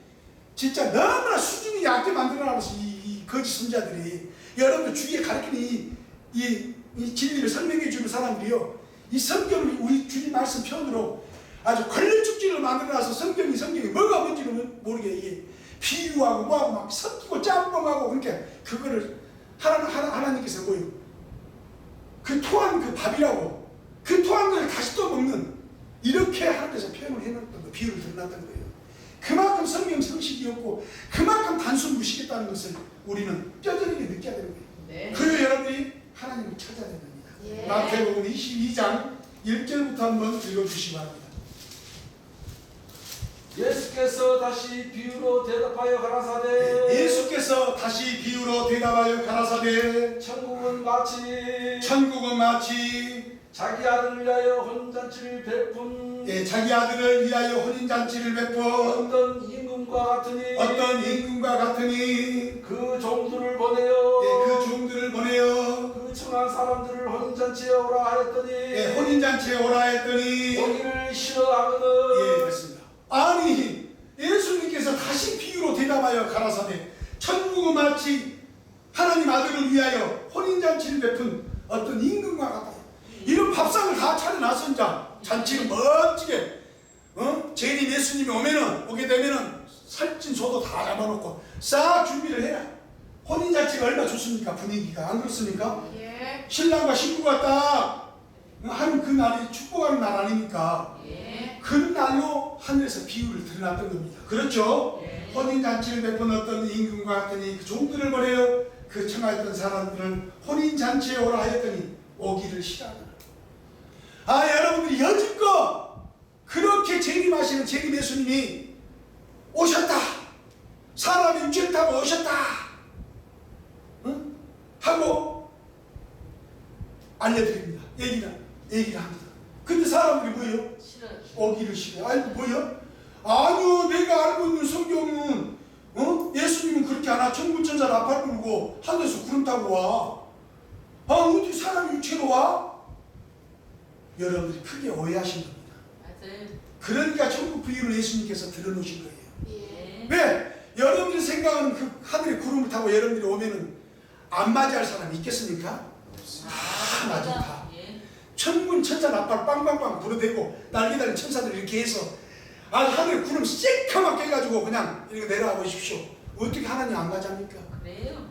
진짜 너무나 수준이 얕게 만들어놔서 이 거짓 선자들이 여러분들 주위에 가르치는 이 진리를 설명해 주는 사람들이요 이 성경을 우리 주님 말씀 편으로 아주 걸레축지를 만들어놔서 성경이 뭐가 뭔지는 모르게 이게 비유하고 뭐하고 막 섞이고 짬뽕하고 그러니까 그거를 하나님께서 뭐예요? 그 토한 그 밥이라고 그 토한 걸 다시 또 먹는 이렇게 하나님께서 표현을 해놨던 거 비유를 드러났던 거예요. 그만큼 성경 성식이었고 그만큼 단순 무식했다는 것을 우리는 뼈저리게 느껴야 되는 거예요. 그래서 여러분들이 하나님을 찾아야 됩니다. 마태복음 22장 1절부터 한번 읽어주시기 바랍니다. 예수께서 다시 비유로 대답하여 가라사대 예수께서 다시 비유로 대답하여 가라사대 천국은 마치 자기 아들을 위하여 혼인잔치를 베푼 예, 자기 아들을 위하여 혼인잔치를 베푼 어떤 임금과 같으니 그 종들을 보내어 예, 그 종들을 보내어 그 청한 사람들을 혼인잔치에 오라 하였더니 예, 혼인잔치에 오라 했더니 오기를 싫어하거든. 예, 그렇습니다. 아니 예수님께서 다시 비유로 대답하여 가라사대 천국은 마치 하나님 아들을 위하여 혼인잔치를 베푼 어떤 임금과 같다. 이런 밥상을 다 차려놨습니다. 잔치를 멋지게 재림 예수님이 오게 되면은 살찐 소도 다 잡아놓고 싹 준비를 해라. 혼인잔치가 얼마나 좋습니까? 분위기가 안 그렇습니까? 예. 신랑과 신부가 딱 하는 그 날이 축복하는 날 아닙니까? 예. 그 날로 하늘에서 비유를 드러났던 겁니다. 그렇죠? 예. 혼인잔치를 베푼 어떤 임금과 같더니 그 종들을 보내어 그 청하였던 사람들을 혼인잔치에 오라 하였더니 오기를 싫어하더라. 아, 여러분들이 여지껏 그렇게 재림하시는 재림 예수님이 오셨다. 사람의 육체를 타고 오셨다. 응? 하고 알려드립니다. 얘기를 합니다. 근데 사람들이 뭐예요? 싫어. 오기를 싫어요. 아니 뭐요? 아니요, 내가 알고 있는 성경은 예수님은 그렇게 안 와. 천군천사 나팔 불고 하늘에서 구름 타고 와. 아, 어디 사람이 육체로 와? 여러분들이 크게 오해하신 겁니다. 맞아요. 그러니까 천국 비유를 예수님께서 들어놓으신 거예요. 예. 왜? 여러분들이 생각하는 그 하늘에 구름을 타고 여러분들이 오면은 안 맞이할 사람이 있겠습니까? 다 맞아, 다. 예. 천군 천사 나팔 빵빵빵 불어대고 날개 달린 천사들 이렇게 해서 하늘에 구름 새카맣게 해가지고 그냥 이렇게 내려와 보십시오. 어떻게 하나님 안 맞합니까? 그래요.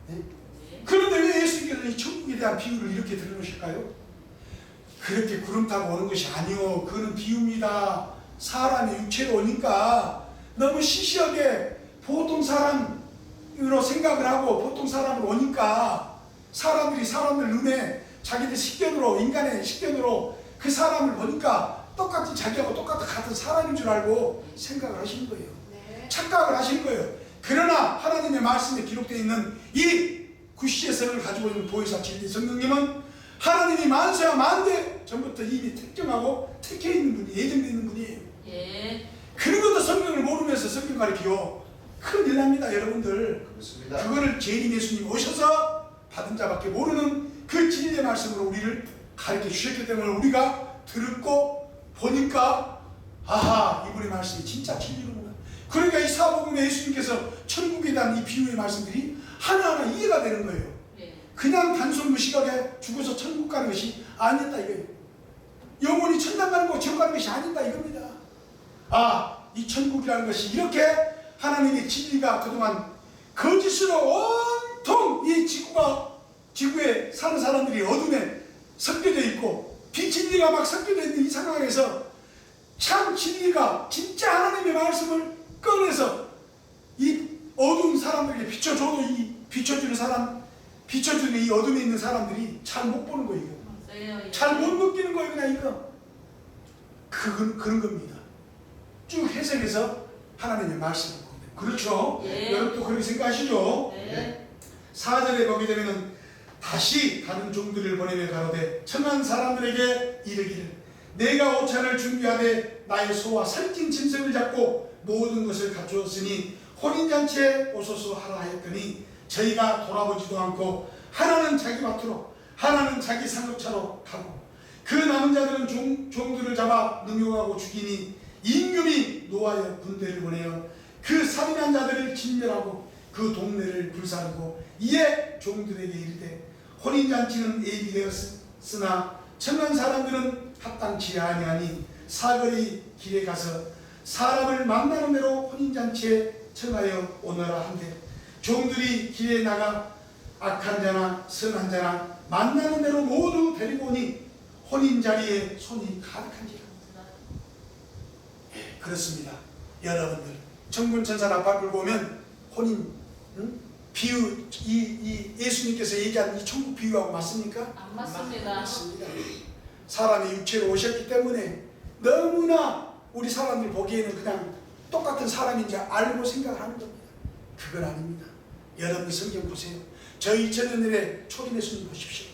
네? 예. 그런데 왜 예수님께서 이 천국에 대한 비유를 이렇게 들어놓으실까요? 그렇게 구름 타고 오는 것이 아니요, 그거는 비유입니다. 사람의 육체로 오니까 너무 시시하게 보통 사람으로 생각을 하고 보통 사람으로 오니까 사람들이 사람들 눈에 자기들 식견으로, 인간의 식견으로 그 사람을 보니까 똑같이 자기하고 같은 사람인 줄 알고 생각을 하시는 거예요. 네. 착각을 하시는 거예요. 그러나 하나님의 말씀에 기록되어 있는 이 구시제성을 가지고 있는 보혜사 진리 성령님은 하나님이 만세와 만대 전부터 이미 특정하고 택해 있는 분이, 예정되어 있는 분이에요. 예. 그런 것도 성경을 모르면서 성경 가르치고 큰일 납니다, 여러분들. 그렇습니다. 그거를 재림 예수님 오셔서 받은 자밖에 모르는 그 진리의 말씀으로 우리를 가르쳐 주셨기 때문에 우리가 듣고 보니까 아하, 이분의 말씀이 진짜 진리로구나. 그러니까 이 사복음에 예수님께서 천국에 대한 이 비유의 말씀들이 하나하나 이해가 되는 거예요. 예. 그냥 단순 무식하게 죽어서 천국 가는 것이 아니다 이거예요. 영혼이 천당 가는 거 지옥 가는 것이 아니다 이겁니다. 아, 이 천국이라는 것이 이렇게 하나님의 진리가 그동안 거짓으로 온통 이 지구에 사는 사람들이 어둠에 섞여져 있고 비진리가 막 섞여져 있는 이 상황에서 참 진리가 진짜 하나님의 말씀을 꺼내서 이 어두운 사람들에게 비춰줘도 이 비춰주는 이 어둠에 있는 사람들이 잘 못 보는 거예요. 맞아요. 예. 잘 못 느끼는 거예요, 그냥 이거. 그런 겁니다. 쭉 해석해서 하나님의 말씀을 보면. 그렇죠? 예. 여러분도 그렇게 생각하시죠? 네. 4절에 보게 되면은 다시 다른 종들을 보내며 가로되 천한 사람들에게 이르기를 내가 오찬을 준비하되 나의 소와 살찐 짐승을 잡고 모든 것을 갖추었으니 혼인잔치에 오소서 하라 하였더니 저희가 돌아보지도 않고 하나는 자기 밭으로 하나는 자기 상급차로 가고 그 남은 자들은 종들을 잡아 능욕하고 죽이니 임금이 노하여 군대를 보내어 그 살인한 자들을 진멸하고 그 동네를 불사르고 이에 종들에게 이르되 혼인잔치는 예비되었으나 청한 사람들은 합당치 아니하니 사거리 길에 가서 사람을 만나는 대로 혼인잔치에 청하여 오너라 한데 종들이 길에 나가 악한 자나 선한 자나 만나는 대로 모두 데리고 오니 혼인자리에 손이 가득한지라. 예, 그렇습니다. 여러분들 천군천사 나팔 불고 오면 혼인 비유 이 예수님께서 얘기한 이 천국 비유하고 맞습니까? 안 맞습니다. 맞습니다. 사람이 육체로 오셨기 때문에 너무나 우리 사람들 보기에는 그냥 똑같은 사람인지 알고 생각을 하는 겁니다. 그건 아닙니다. 여러분 성경 보세요. 저희 2000년 전에 초림 예수님 보십시오.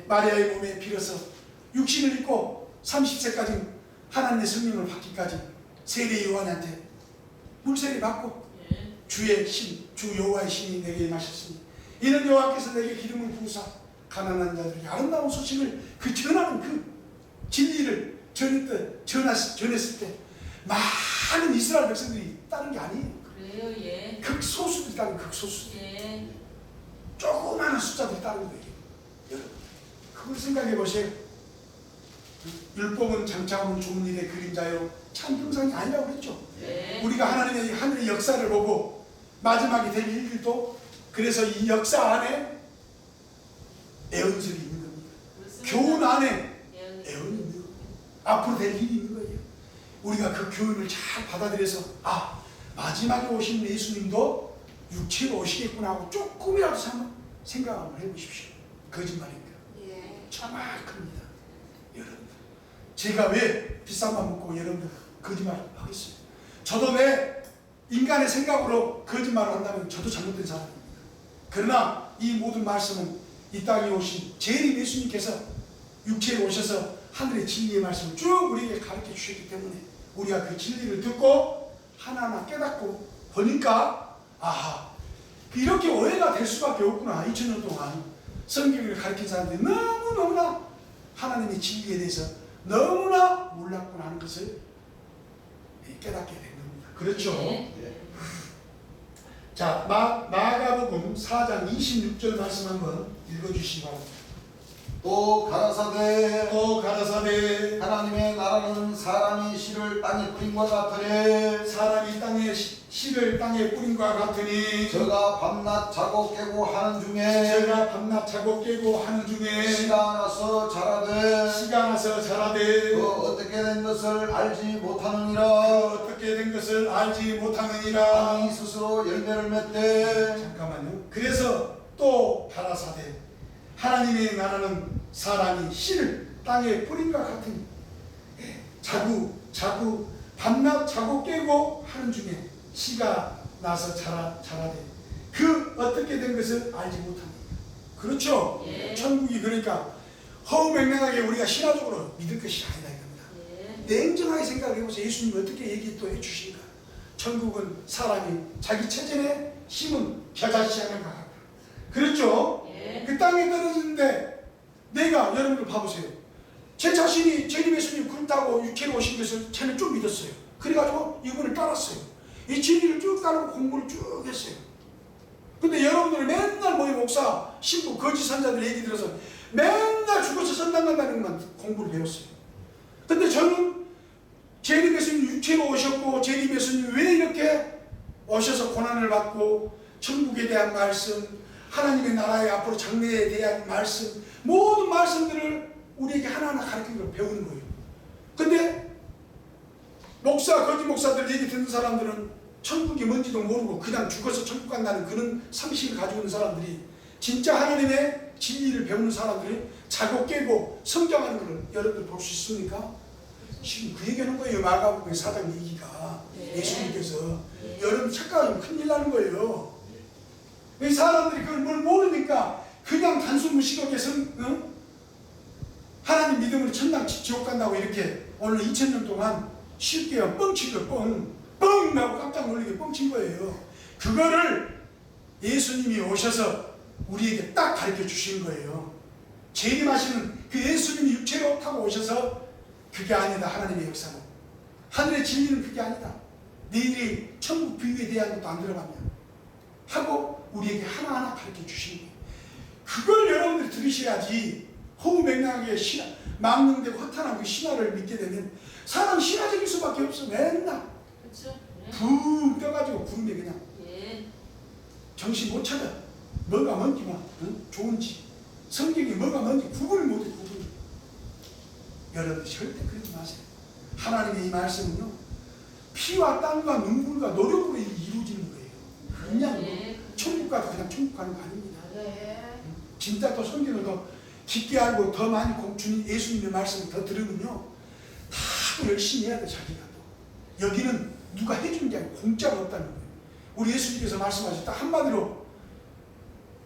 마리아의 몸에 빌어서 육신을 입고 30세까지 하나님의 성령을 받기까지 세례 요한한테 물세례 받고 예. 주의 신, 주 여호와의 신이 내게 임하셨으니 이는 여호와께서 내게 기름을 부으사 가난한 자들에게 아름다운 소식을 전하는 그 진리를 전했을 때 많은 이스라엘 백성들이 따른 게 아니에요. 그래요. 예. 극소수들이 따른 극소수. 예. 조그마한 숫자들이 따른 거예요. 여러분, 그걸 생각해 보세요. 율법은 장차오는 좋은 일의 그림자요 참 형상이 아니라고 그랬죠. 네. 우리가 하나님의 역사를 보고 마지막에 될 일들도 그래서 이 역사 안에 애언설이 있는 겁니다. 그렇습니다. 교훈 안에 예. 애언이 있는 겁니다. 앞으로 될 일이 있는 거예요. 우리가 그 교훈을 잘 받아들여서 마지막에 오신 예수님도 육체로 오시겠구나 하고 조금이라도 생각을 해보십시오. 거짓말입니다. 예. 정확합니다. 여러분들, 제가 왜 비싼 밥 먹고 여러분들 거짓말 하겠어요? 저도 내 인간의 생각으로 거짓말을 한다면 저도 잘못된 사람입니다. 그러나 이 모든 말씀은 이 땅에 오신 재림 예수님께서 육체에 오셔서 하늘의 진리의 말씀을 쭉 우리에게 가르쳐 주셨기 때문에 우리가 그 진리를 듣고 하나하나 깨닫고 보니까 이렇게 오해가 될 수밖에 없구나. 2000년 동안 성경을 가르친 사람들이 너무너무나 하나님의 진리에 대해서 너무나 몰랐구나 하는 것을 깨닫게 된 겁니다. 그렇죠? 네. 자, 마가복음 4장 26절 말씀 한번 읽어주시기 바랍니다. 또 가라사대 하나님의 나라는 사람이 씨를 땅에 뿌린과 같으니 사람이 땅에 씨를 땅에 뿌린과 같으니 저가 밤낮 자고 깨고 하는 중에 제가 밤낮 자고 깨고 하는 중에 씨가 나서 자라되 그 어떻게 된 것을 알지 못하느니라. 어떻게 된 것을 알지 못하느니라. 땅이 스스로 열매를 맺되. 잠깐만요. 그래서 또 가라사대 하나님의 나라는 사람이 씨를 땅에 뿌린과 같으니 자꾸 밤낮 자고 깨고 하는 중에 씨가 나서 자라되 그 어떻게 된 것을 알지 못합니다. 그렇죠? 예. 천국이 그러니까 허무맹랑하게 우리가 신화적으로 믿을 것이 아니다 이겁니다. 예. 냉정하게 생각을 해보세요. 예수님이 어떻게 얘기 또 해주신가. 천국은 사람이 자기 체전에 심은 겨자씨 하나가 같다. 그렇죠? 예. 그 땅에 떨어지는데 내가 여러분들 봐보세요. 제 자신이 재림 예수님 그렇다고 육체로 오신 것을 저는 좀 믿었어요. 그래가지고 이분을 따랐어요. 이 진리를 쭉 따르고 공부를 쭉 했어요. 근데 여러분들 맨날 뭐이 목사, 신부, 거짓 선자들 얘기 들어서 맨날 죽어서 선당 간다는 것만 공부를 배웠어요. 근데 저는 재림 예수님 육체로 오셨고 재림 예수님 왜 이렇게 오셔서 고난을 받고 천국에 대한 말씀, 하나님의 나라의 앞으로 장래에 대한 말씀, 모든 말씀들을 우리에게 하나하나 가르치는 걸 배우는 거예요. 근데 목사, 거짓 목사들 얘기 듣는 사람들은 천국이 뭔지도 모르고 그냥 죽어서 천국 간다는 그런 상식을 가지고 있는 사람들이 진짜 하나님의 진리를 배우는 사람들이 자고 깨고 성장하는 걸 여러분들 볼 수 있습니까? 지금 그 얘기하는 거예요. 마가복음 4장 얘기가. 네. 예수님께서 네. 여러분 착각하면 큰일 나는 거예요. 이 사람들이 그걸 뭘 모르니까 그냥 단순 무식하게 하나님 믿음으로 천당 지옥 간다고 이렇게 오늘 2000년 동안 쉽게 뻥치고 뻥 나고 깜짝 놀리게 뻥친 거예요. 그거를 예수님이 오셔서 우리에게 딱 가르쳐 주신 거예요. 재림하시는 그 예수님이 육체로 타고 오셔서 그게 아니다. 하나님의 역사는 하늘의 진리는 그게 아니다. 너희들이 천국 비유에 대한 것도 안 들어봤냐 하고 우리에게 하나하나 가르쳐 주신 거예요. 그걸 여러분들이 들으셔야지. 허무맹랑하게 망령되고 허탄한 그 신화를 믿게 되면 사람 신화적일 수밖에 없어. 맨날 그렇죠. 예. 붕 떠가지고 구름에 그냥 예. 정신 못 차려. 뭐가 뭔지만 좋은지 성경이 뭐가 뭔지 구분을 못해. 구분. 여러분 절대 그러지 마세요. 하나님의 이 말씀은요 피와 땀과 눈물과 노력으로 이루어지는 거예요. 그냥 예. 천국 가도 그냥 천국 가는 거 아닙니다. 네. 진짜 또 성경을 더 깊게 알고 더 많이 주님 예수님의 말씀을 더 들으면요 다 열심히 해야 돼. 자기가 또 여기는 누가 해주는 게 아니고 공짜가 없다는 거예요. 우리 예수님께서 말씀하셨다 한마디로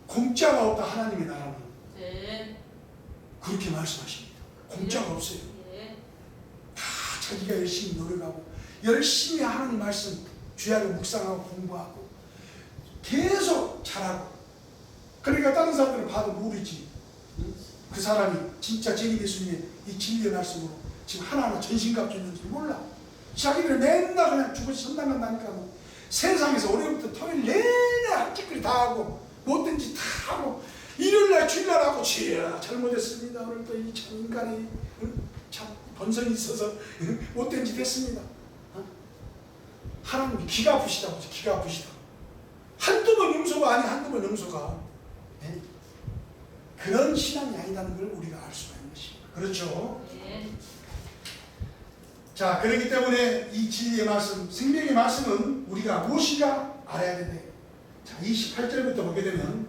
공짜가 없다. 하나님의 나라는 네. 그렇게 말씀하십니다. 공짜가 없어요. 예. 다 자기가 열심히 노력하고 열심히 하나님 말씀 주야로 묵상하고 공부하고 계속 잘하고, 그러니까 다른 사람들은 봐도 모르지. 그 사람이 진짜 제리 예수님의 이 진리의 말씀으로 지금 하나하나 전신갑주 있는지 몰라. 자기들은 맨날 그냥 죽어서 천당 간다니까. 뭐. 세상에서 월요일부터 토요일 내내 한짓거리 다 하고 못된 짓 다 하고 일요일날 주일날 하고 지야 잘못했습니다. 오늘 또 이 참 인간이 참 본성이 있어서 못된 짓 했습니다. 하나님이 기가 아프시다고 하죠. 기가 아프시다. 한두 번 용서가 아니 한두 번 용서가. 네? 그런 신앙이 아니라는 걸 우리가 알 수가 있는 것입니다. 그렇죠? 예. 자, 그렇기 때문에 이 진리의 말씀, 생명의 말씀은 우리가 무엇인가 알아야 된다. 자, 28절부터 보게 되면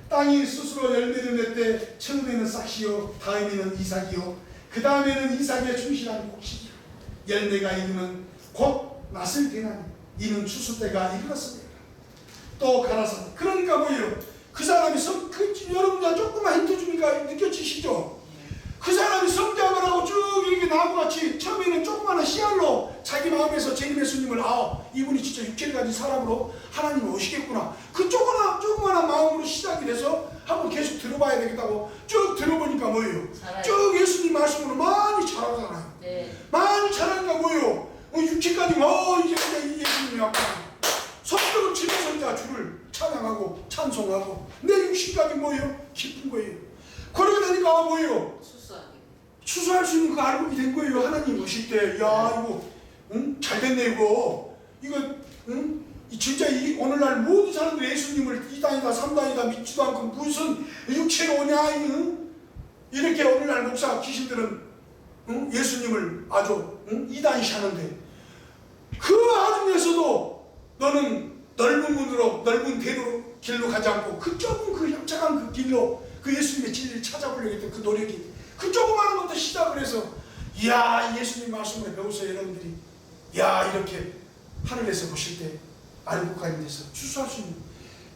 땅이 스스로 열매를 맺되 처음에는 싹이요 다음에는 이삭이요 그 다음에는 이삭의 충실한 곡식이요 열매가 익으면 곧 낫을 되나니 이는 추수 때가 이르렀습니다. 또 가라사. 그러니까 뭐예요? 그 사람이 여러분들 조금만 힌트 주니까 느껴지시죠? 그 사람이 성장을 하고 쭉 이렇게 나무같이 처음에는 조그마한 씨알로 자기 마음에서 제림 예수님을 이분이 진짜 육체를 가진 사람으로 하나님이 오시겠구나. 그 조그마한 마음으로 시작이 돼서 한번 계속 들어봐야 되겠다고 쭉 들어보니까 뭐예요? 살아요. 쭉 예수님 말씀으로 많이 자라잖아요. 네. 많이 자라니까 뭐예요? 육체까지 이제 그냥 이 예수님이 왔구나. 성격은 집에서 주를 찬양하고 찬송하고 내 육신까지 뭐예요? 기쁜 거예요. 그러게 되니까 뭐예요? 수수하게. 추수할 수 있는 그 알곡이 된 거예요. 하나님 오실 때, 야 이거 잘 됐네 이거 진짜 이 오늘날 모든 사람들이 예수님을 2단이다 3단이다 믿지도 않고 무슨 육체로 오냐 이렇게 오늘날 목사 귀신들은 예수님을 아주 이단시 하는데 그 와중에서도 너는 넓은 문으로 넓은 길로 가지 않고 그 좁은 그 협착한 그 길로 그 예수님의 진리를 찾아보려고 했던 그 노력이 그 조그마한 것부터 시작을 해서 이야 예수님 말씀을 배우세요 여러분들이. 야 이렇게 하늘에서 보실 때 아르고가임 돼서 추수할 수 있는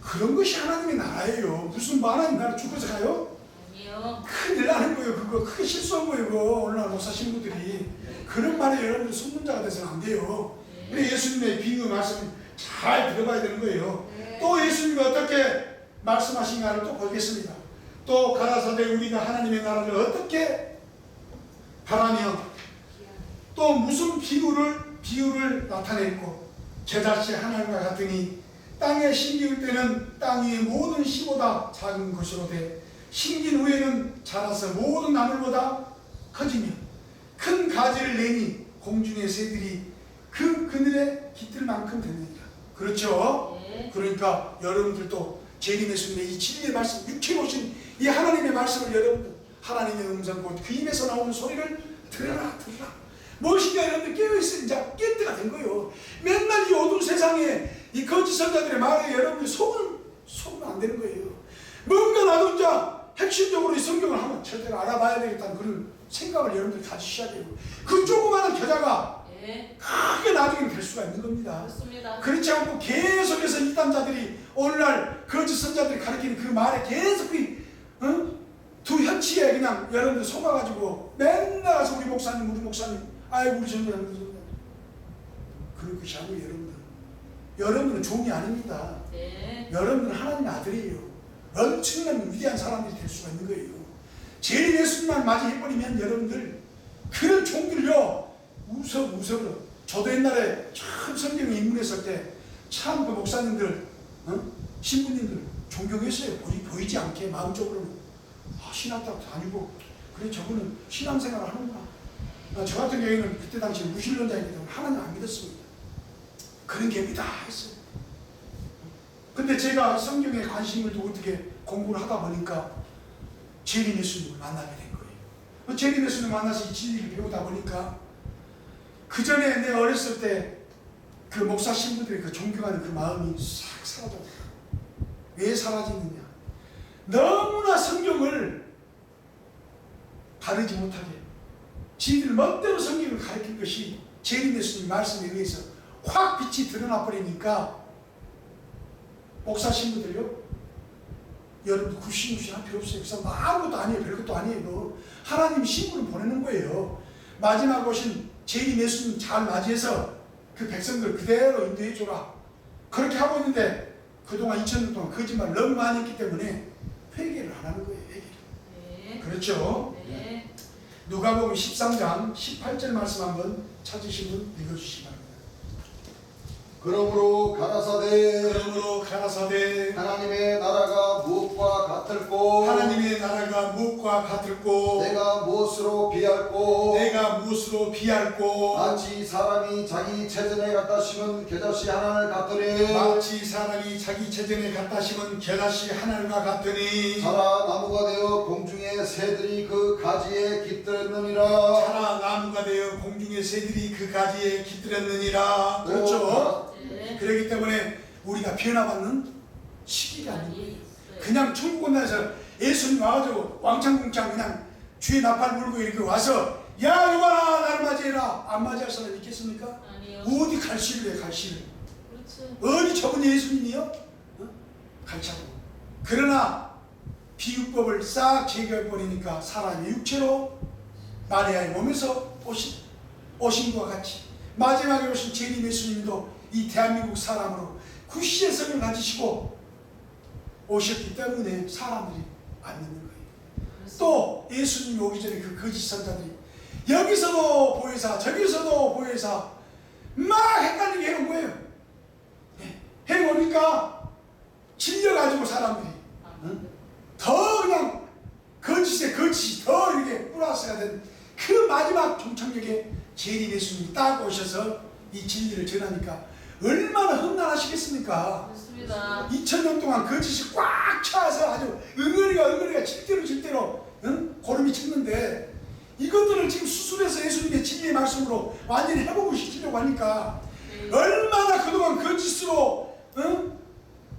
그런 것이 하나님의 나라예요. 무슨 하나님 나라 죽어서 가요? 아니요. 큰일 나는 거예요. 그거 크게 실수한 거예요. 그거 오늘날 목사 신부들이 그런 말에 여러분들 손문자가 돼서는 안 돼요. 우리 예수님의 비유 말씀 잘 들어봐야 되는 거예요. 또 예수님이 어떻게 말씀하신가를 또 보겠습니다. 또 가라사대 우리가 하나님의 나라를 어떻게 바라며 또 무슨 비유를 나타냈고 겨자씨 하나님과 같으니 땅에 심기울 때는 땅 위의 모든 씨보다 작은 것으로 돼 심긴 후에는 자라서 모든 나물보다 커지며 큰 가지를 내니 공중의 새들이 그 그늘에 깃들 만큼 되느니라. 그렇죠? 네. 그러니까 여러분들도 재림 예수님의 이 진리의 말씀 육체로 오신 이 하나님의 말씀을 여러분들 하나님의 음성 곧 그 입에서 나오는 소리를 들으라. 무엇인가 여러분들 깨어있으면 이제 깰 때가 된 거예요. 맨날 이 어두운 세상에 이 거짓 선자들의 말에 여러분들 속으면 안 되는 거예요. 뭔가 나도 이제 핵심적으로 이 성경을 한번 제대로 알아봐야 되겠다는 그런 생각을 여러분들 가지셔야 돼요. 그 조그마한 겨자가 예. 크게 나중에 될 수가 있는 겁니다. 그렇습니다. 그렇지 않고 계속해서 이단자들이 오늘날 거짓 선자들이 가르치는 그 말에 계속 두 현치에 그냥 여러분들 속아가지고 맨날 가서 우리 목사님 아이고 우리 전도사님 그런 것이 아니고 여러분들은 종이 아닙니다. 네. 여러분들은 하나님의 아들이에요. 엄청난 위대한 사람들이 될 수가 있는 거예요. 제일 예수님만 맞이해버리면 여러분들 그런 종들요 우석으로. 저도 옛날에 참 성경에 입문했을 때 참 그 목사님들 신부님들 존경했어요. 보이지 않게 마음적으로는 신학교 다니고 그래 저분은 신앙생활을 하는구나. 저 같은 경우에는 그때 당시 무신론자이기 때문에 하나님 안 믿었습니다. 그런 겁니다 했어요. 근데 제가 성경에 관심을 두고 어떻게 공부를 하다 보니까 재림 예수님을 만나게 된 거예요. 재림 예수님을 만나서 이 진리를 배우다 보니까 그 전에 내가 어렸을 때 그 목사 신부들이 그 존경하는 그 마음이 싹 사라졌어요. 왜 사라지느냐? 너무나 성경을 바르지 못하게 지들 멋대로 성경을 가르친 것이 재림 예수님 말씀에 의해서 확 빛이 드러나 버리니까 목사 신부들요 여러분도 굽신굽신할 필요 없어요. 그래서 뭐 아무것도 아니에요. 별것도 아니에요. 하나님이 신부를 보내는 거예요. 마지막 오신 재림 예수님 잘 맞이해서 그 백성들 그대로 인도해 줘라. 그렇게 하고 있는데 그동안 2000년 동안 거짓말을 너무 많이 했기 때문에 회개를 안 하는 거예요. 회개를. 네. 그렇죠? 네. 누가복음 13장 18절 말씀 한번 찾으신 분 읽어주시기 바랍니다. 그러므로 가라사대 하나님의 나라가 무엇과 같을꼬 나라가 무엇과 같을꼬 내가 무엇으로 비할꼬 내가 무엇으로 비할꼬 마치 사람이 자기 체전에 갖다 심은 겨자씨 하나를 같으니 마치 사람이 자기 체전에 갖다 심은 겨자씨 하늘과 같으니 자라 나무가 되어 공중의 새들이 그 가지에 깃들었느니라. 자라 나무가 되어 공중의 새들이 그 가지에 깃들었느니라. 그렇죠? 네. 그렇기 때문에 우리가 변화받는 시기가 아닌 거예요. 그냥 천국 온다해서 예수님 와가지고 왕창궁창 그냥 주의 나팔 불고 이렇게 와서 야 여봐라 나를 맞이해라 안 맞이할 사람 있겠습니까? 아니요. 어디 갈시를 해 갈시를 그렇죠. 어디 저분이 예수님이요? 어? 갈차고 그러나 비유법을 싹 제거해버리니까 사람이 육체로 마리아의 몸에서 오신 것과 같이 마지막에 오신 재림 예수님도 이 대한민국 사람으로 구시의 성을 가지시고 오셨기 때문에 사람들이 안 믿는 거예요. 또 예수님이 오기 전에 그 거짓 선자들이 여기서도 보혜사 저기서도 보혜사 막 헷갈리게 해놓은 거예요. 해놓으니까 질려가지고 사람들이 더 그냥 거짓에 거짓이 더 이렇게 뿌렸어야 된 그 마지막 종착역에 재림 예수님이 딱 오셔서 이 진리를 전하니까 얼마나 험난하시겠습니까? 그렇습니다. 2000년 동안 거짓이 꽉 차서 아주 응어리가 질대로 응? 고름이 쳤는데 이것들을 지금 수술해서 예수님의 진리의 말씀으로 완전히 회복을 시키려고 하니까 얼마나 그동안 거짓으로 응?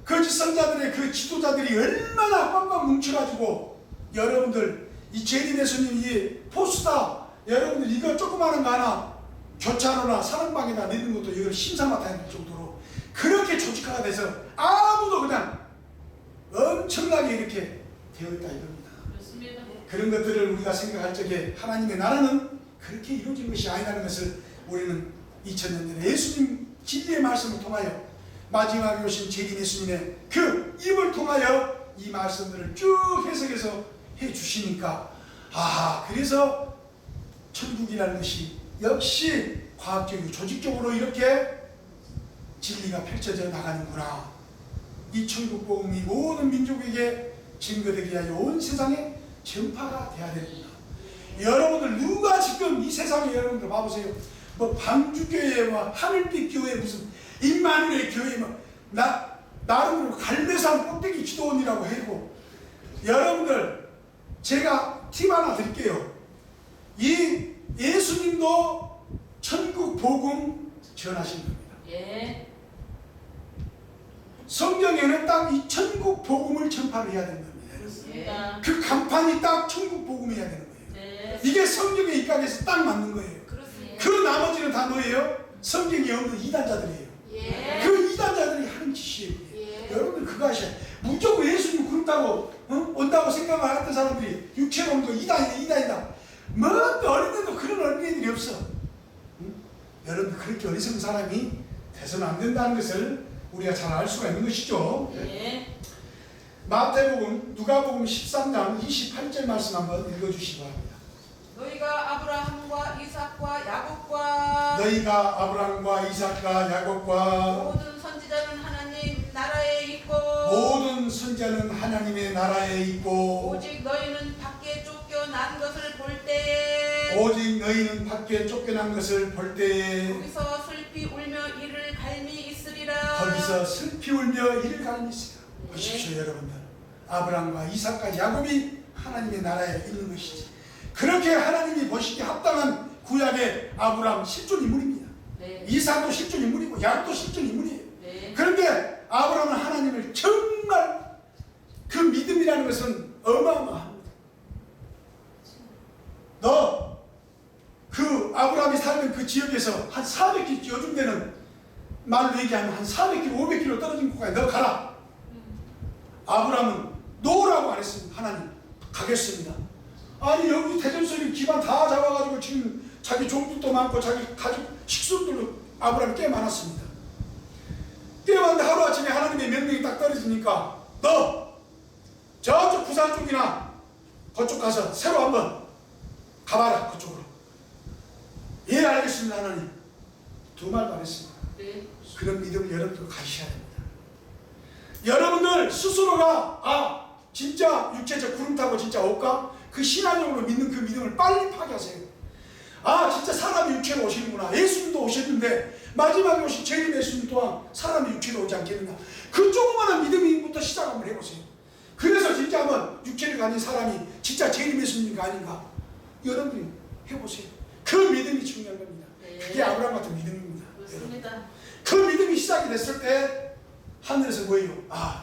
거짓 선자들의 그 지도자들이 얼마나 꽉꽉 뭉쳐가지고 여러분들 이 재림 예수님 이 포스타 여러분들 이거 조그마한 거 하나 교차로나 사랑방에다 내는 것도 이걸 심사맡아야 될 정도로 그렇게 조직화가 돼서 아무도 그냥 엄청나게 이렇게 되어 있다 이겁니다. 그렇습니다. 그런 것들을 우리가 생각할 적에 하나님의 나라는 그렇게 이루어진 것이 아니라는 것을 우리는 2000년 전에 예수님 진리의 말씀을 통하여 마지막에 오신 재림 예수님의 그 입을 통하여 이 말씀들을 쭉 해석해서 해 주시니까 그래서 천국이라는 것이 역시 과학적이고 조직적으로 이렇게 진리가 펼쳐져 나가는구나. 이 천국 복음이 모든 민족에게 증거되게 하여 온 세상에 전파가 돼야 되는구나. 여러분들 누가 지금 이 세상에 여러분들 봐보세요. 뭐 방주교회, 뭐 하늘빛 교회, 무슨 임마누엘 교회, 뭐 나름대로 갈매산 꼭대기 기도원이라고 해고 여러분들 제가 팁 하나 드릴게요. 이 예수님도 천국 복음 전하신 겁니다. 예. 성경에는 딱 이 천국 복음을 전파를 해야 되는 겁니다. 그렇습니다. 그 간판이 딱 천국 복음이어야 되는 거예요. 네. 이게 성경에 입각해서 딱 맞는 거예요. 그렇습니다. 그 나머지는 다 뭐예요? 성경이 없는 이단자들이에요. 예. 그 이단자들이 하는 짓이에요. 예. 여러분들 그거 아셔야 무조건 예수님 그렇다고 온다고 생각을 했던 사람들이 육체로 오는 거 이단이다. 뭐 어린애도 그런 어린애들이 없어. 여러분들 그렇게 어리석은 사람이 돼서는 안 된다는 것을 우리가 잘 알 수가 있는 것이죠. 예. 마태복음, 누가복음 13장 28절 말씀 한번 읽어주시기 바랍니다. 너희가 아브라함과 이삭과 야곱과 너희가 아브라함과 이삭과 야곱과 모든 선지자는 하나님 나라에 있고 모든 선자는 하나님의 나라에 있고 오직 너희는 밖에 쫓겨난 것을 볼 때에 오직 너희는 밖에 쫓겨난 것을 볼 때에 거기서 슬피 울며 이를 갈미 있으리라. 거기서 슬피 울며 이를 갈미 있으리라. 보십시오 여러분들, 아브라함과 이삭과 야곱이 하나님의 나라에 있는 것이지. 그렇게 하나님이 보시기에 합당한 구약의 아브라함 실존 인물입니다. 네. 이삭도 실존 인물이고 야곱도 실존 인물이에요. 네. 그런데 아브라함은 하나님을 정말 그 믿음이라는 것은 어마어마합니다. 너 그 아브라함이 살던 그 지역에서 한 400km, 요즘 되는 말로 얘기하면 한 400km, 500km 떨어진 곳까지 너 가라. 아브라함은 노라고 안 했습니다. 하나님 가겠습니다. 아니 여기 대전설이 기반 다 잡아가지고 지금 자기 종들도 많고 자기 가족 식수들도 아브라함이 꽤 많았습니다. 꽤 많은데 하루아침에 하나님의 명령이 딱 떨어지니까 너 저쪽 부산 쪽이나 그쪽 가서 새로 한번 가봐라. 그쪽으로. 예 알겠습니다 하나님. 두 말도 안 했습니다. 네. 그런 믿음을 여러분들 가지셔야 됩니다. 여러분들 스스로가 진짜 육체적 구름 타고 진짜 올까? 그 신앙적으로 믿는 그 믿음을 빨리 파괴하세요. 진짜 사람이 육체로 오시는구나. 예수님도 오셨는데 마지막에 오신 재림 예수님 또한 사람이 육체로 오지 않겠느냐. 그 조그마한 믿음부터 시작 한번 해보세요. 그래서 진짜 한번 육체를 가진 사람이 진짜 재림 예수님인가 아닌가 여러분이 해보세요. 그 믿음이 중요한 겁니다. 그게 아브라함 같은 믿음입니다. 그렇습니다. 그 믿음이 시작이 됐을 때 하늘에서 뭐예요?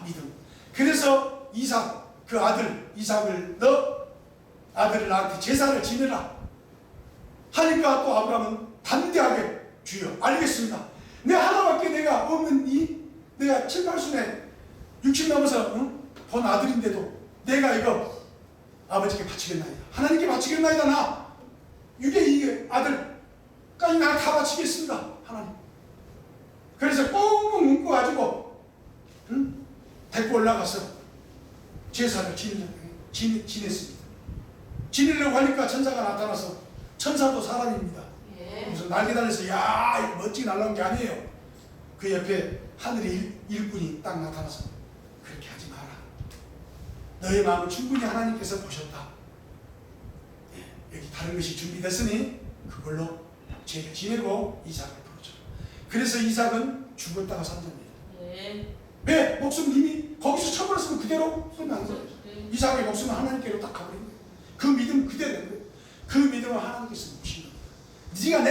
믿음. 그래서 이삭 그 아들 이삭을 너 아들을 나한테 제사를 지내라 하니까 또 아브라함은 담대하게 주여 알겠습니다. 내 하나밖에 내가 없는 내가 7, 8순에 60 넘어서 본 아들인데도 내가 이거 아버지께 바치겠나이다. 하나님께 바치겠나이다. 나 이게 아들까지 나 다 바치겠습니다. 하나님. 그래서 꽁꽁 묶어가지고 데리고 올라가서 제사를 지냈습니다. 지내려고 하니까 천사가 나타나서 천사도 사람입니다. 예. 무슨 날개 달려서 야 이거 멋지게 날라온 게 아니에요. 그 옆에 하늘의 일꾼이 딱 나타나서 그렇게 하지 마라. 너의 마음을 충분히 하나님께서 보셨다. 여기 다른 것이 준비됐으니 그걸로 죄를 지내고 이삭을 부르죠. 그래서 이삭은 죽었다가 산답니다. 예. 왜? 목숨 이미 거기서 처벌했으면 그대로 쏘면 안 돼요. 예. 이삭의 목숨은 하나님께로 딱 가버린 거예요. 그 믿음 그대로 된 거예요. 그 믿음을 하나님께서 보신 겁니다. 네가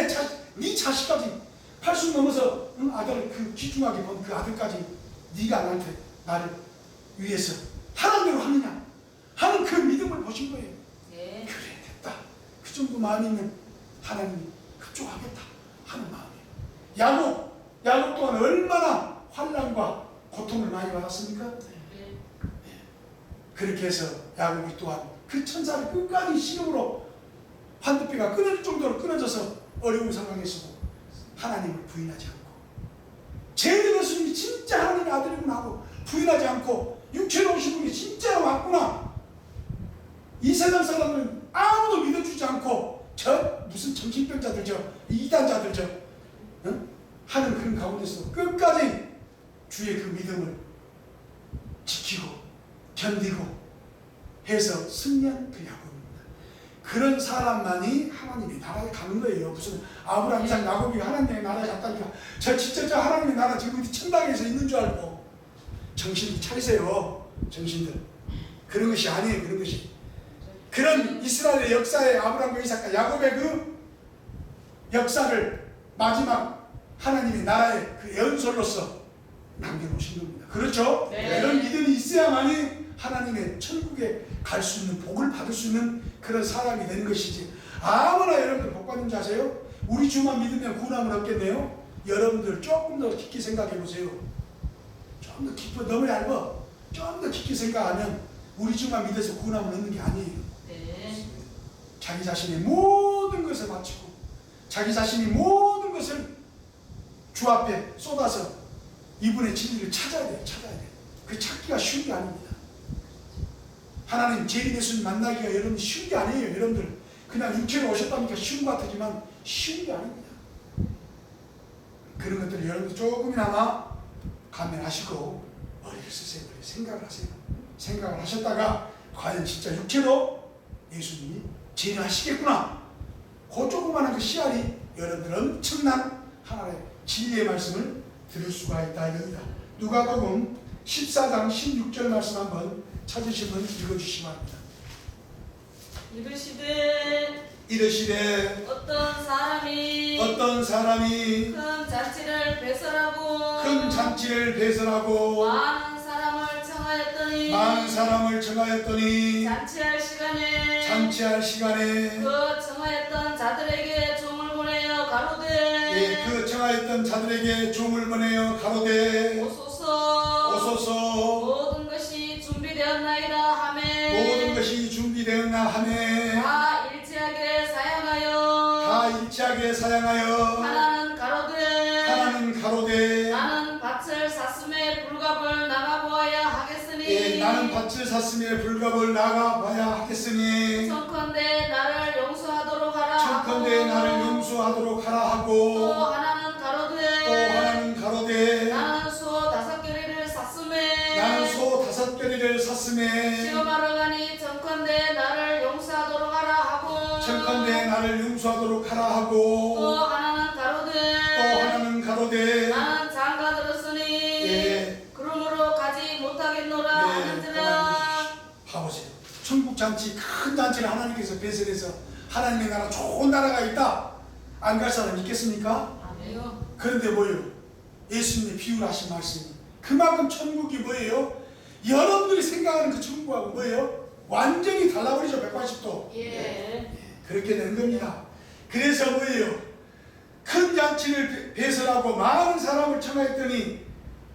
네 자식까지 80 넘어서 아들을 그 귀중하게 본 그 아들까지 네가 나를 위해서 하나님대로 하느냐 하는 그 믿음을 보신 거예요. 예. 그래 됐다. 그 정도 마음이 있는 하나님이 급족하겠다 하는 마음이에요. 야곱 또한 얼마나 환난과 고통을 많이 받았습니까? 예. 그렇게 해서 야곱이 또한 그 천사를 끝까지 시름으로 환도뼈가 끊어질 정도로 끊어져서 어려운 상황에서도 하나님을 부인하지 않고 재림 예수님이 진짜 하나님의 아들이구나 하고 부인하지 않고 육체로 오신 분이 진짜로 왔구나. 이 세상 사람들은 아무도 믿어주지 않고 저 무슨 정신병자들 이단자들 하는 그런 가운데서 끝까지 주의 그 믿음을 지키고 견디고 해서 승리한 그 야곱입니다. 그런 사람만이 하나님의 나라에 가는 거예요. 무슨 아브라함, 이삭, 야곱이 하나님의 나라에 갔다니까 저 진짜 저 하나님의 나라 지금 어디 천당에서 있는 줄 알고 정신을 차리세요. 정신들 그런 것이 아니에요. 그런 것이 그런 이스라엘의 역사에 아브라함과 이삭과 야곱의 그 역사를 마지막 하나님의 나라의 그 예언서로서 남겨놓으신 겁니다. 그렇죠? 네. 그런 믿음이 있어야만이 하나님의 천국에 갈 수 있는 복을 받을 수 있는 그런 사람이 되는 것이지. 아무나 여러분들 복 받는 줄 아세요? 우리 주만 믿으면 구원함을 얻겠네요. 여러분들 조금 더 깊게 생각해 보세요. 좀 더 깊어, 너무 얇아. 좀 더 깊게 생각하면 우리 주만 믿어서 구원함을 얻는 게 아니에요. 네. 자기 자신의 모든 것을 바치고 자기 자신이 모든 것을 주 앞에 쏟아서 이분의 진리를 찾아야 돼요. 그 찾기가 쉬운 게 아닙니다. 하나님 재림 예수님 만나기가 여러분 쉬운 게 아니에요. 여러분들 그냥 육체로 오셨다니까 쉬운 것 같지만 쉬운 게 아닙니다. 그런 것들을 여러분들 조금이나마 감면하시고 머리를 쓰세요. 생각을 하세요. 생각을 하셨다가 과연 진짜 육체로 예수님이 재림하시겠구나. 그 조그마한 그 씨알이 여러분들 엄청난 하나님의 진리의 말씀을 들을 수가 있다 이겁니다. 누가복음 14장 16절 말씀 한번 찾으시면 읽어주시기 바랍니다. 이르시되 어떤 사람이 큰 잔치를 배설하고 많은 사람을 청하였더니 잔치할 시간에 그 청하였던 자들에게 종을 보내어 가로되 그 청하였던 자들에게 종을 보내어 가로되 오소서 오소서 모든 것이 준비되었나이다. 하매 다 일치하게 사양하여 다 일치하게 사양하여 하나는 가로되 나는 밭을 샀음에 불갑을 나가보아야 하겠으니 예, 나는 밭을 샀음에 불갑을 나가봐야 하겠으니 청컨대 나를 용서하도록 하라 하고 청컨대 나를 용서하도록 하라 또 하고 하나는 또 하나는 가로되 나는 소 5겨리를 샀음에 나는 소 5겨리를 샀음에 시험하러 가니 청컨대 나를 용서하도록 하라 하고 청컨대 나를 용서하도록 하라 또 하고 하나는 가로되 나는 장가 들었으니 예. 그러므로 가지 못하겠노라 하는지라 봐보세요. 천국 잔치 큰 잔치를 하나님께서 배설해서 하나님의 나라 좋은 나라가 있다. 안 갈 사람 있겠습니까? 아니요. 그런데 뭐예요? 예수님이 비유를 하신 말씀이 그만큼 천국이 뭐예요? 여러분들이 생각하는 그 천국하고 뭐예요? 완전히 달라버리죠. 180도. 예. 그렇게 된 겁니다. 그래서 뭐예요? 큰 잔치를 배설하고 많은 사람을 청하였더니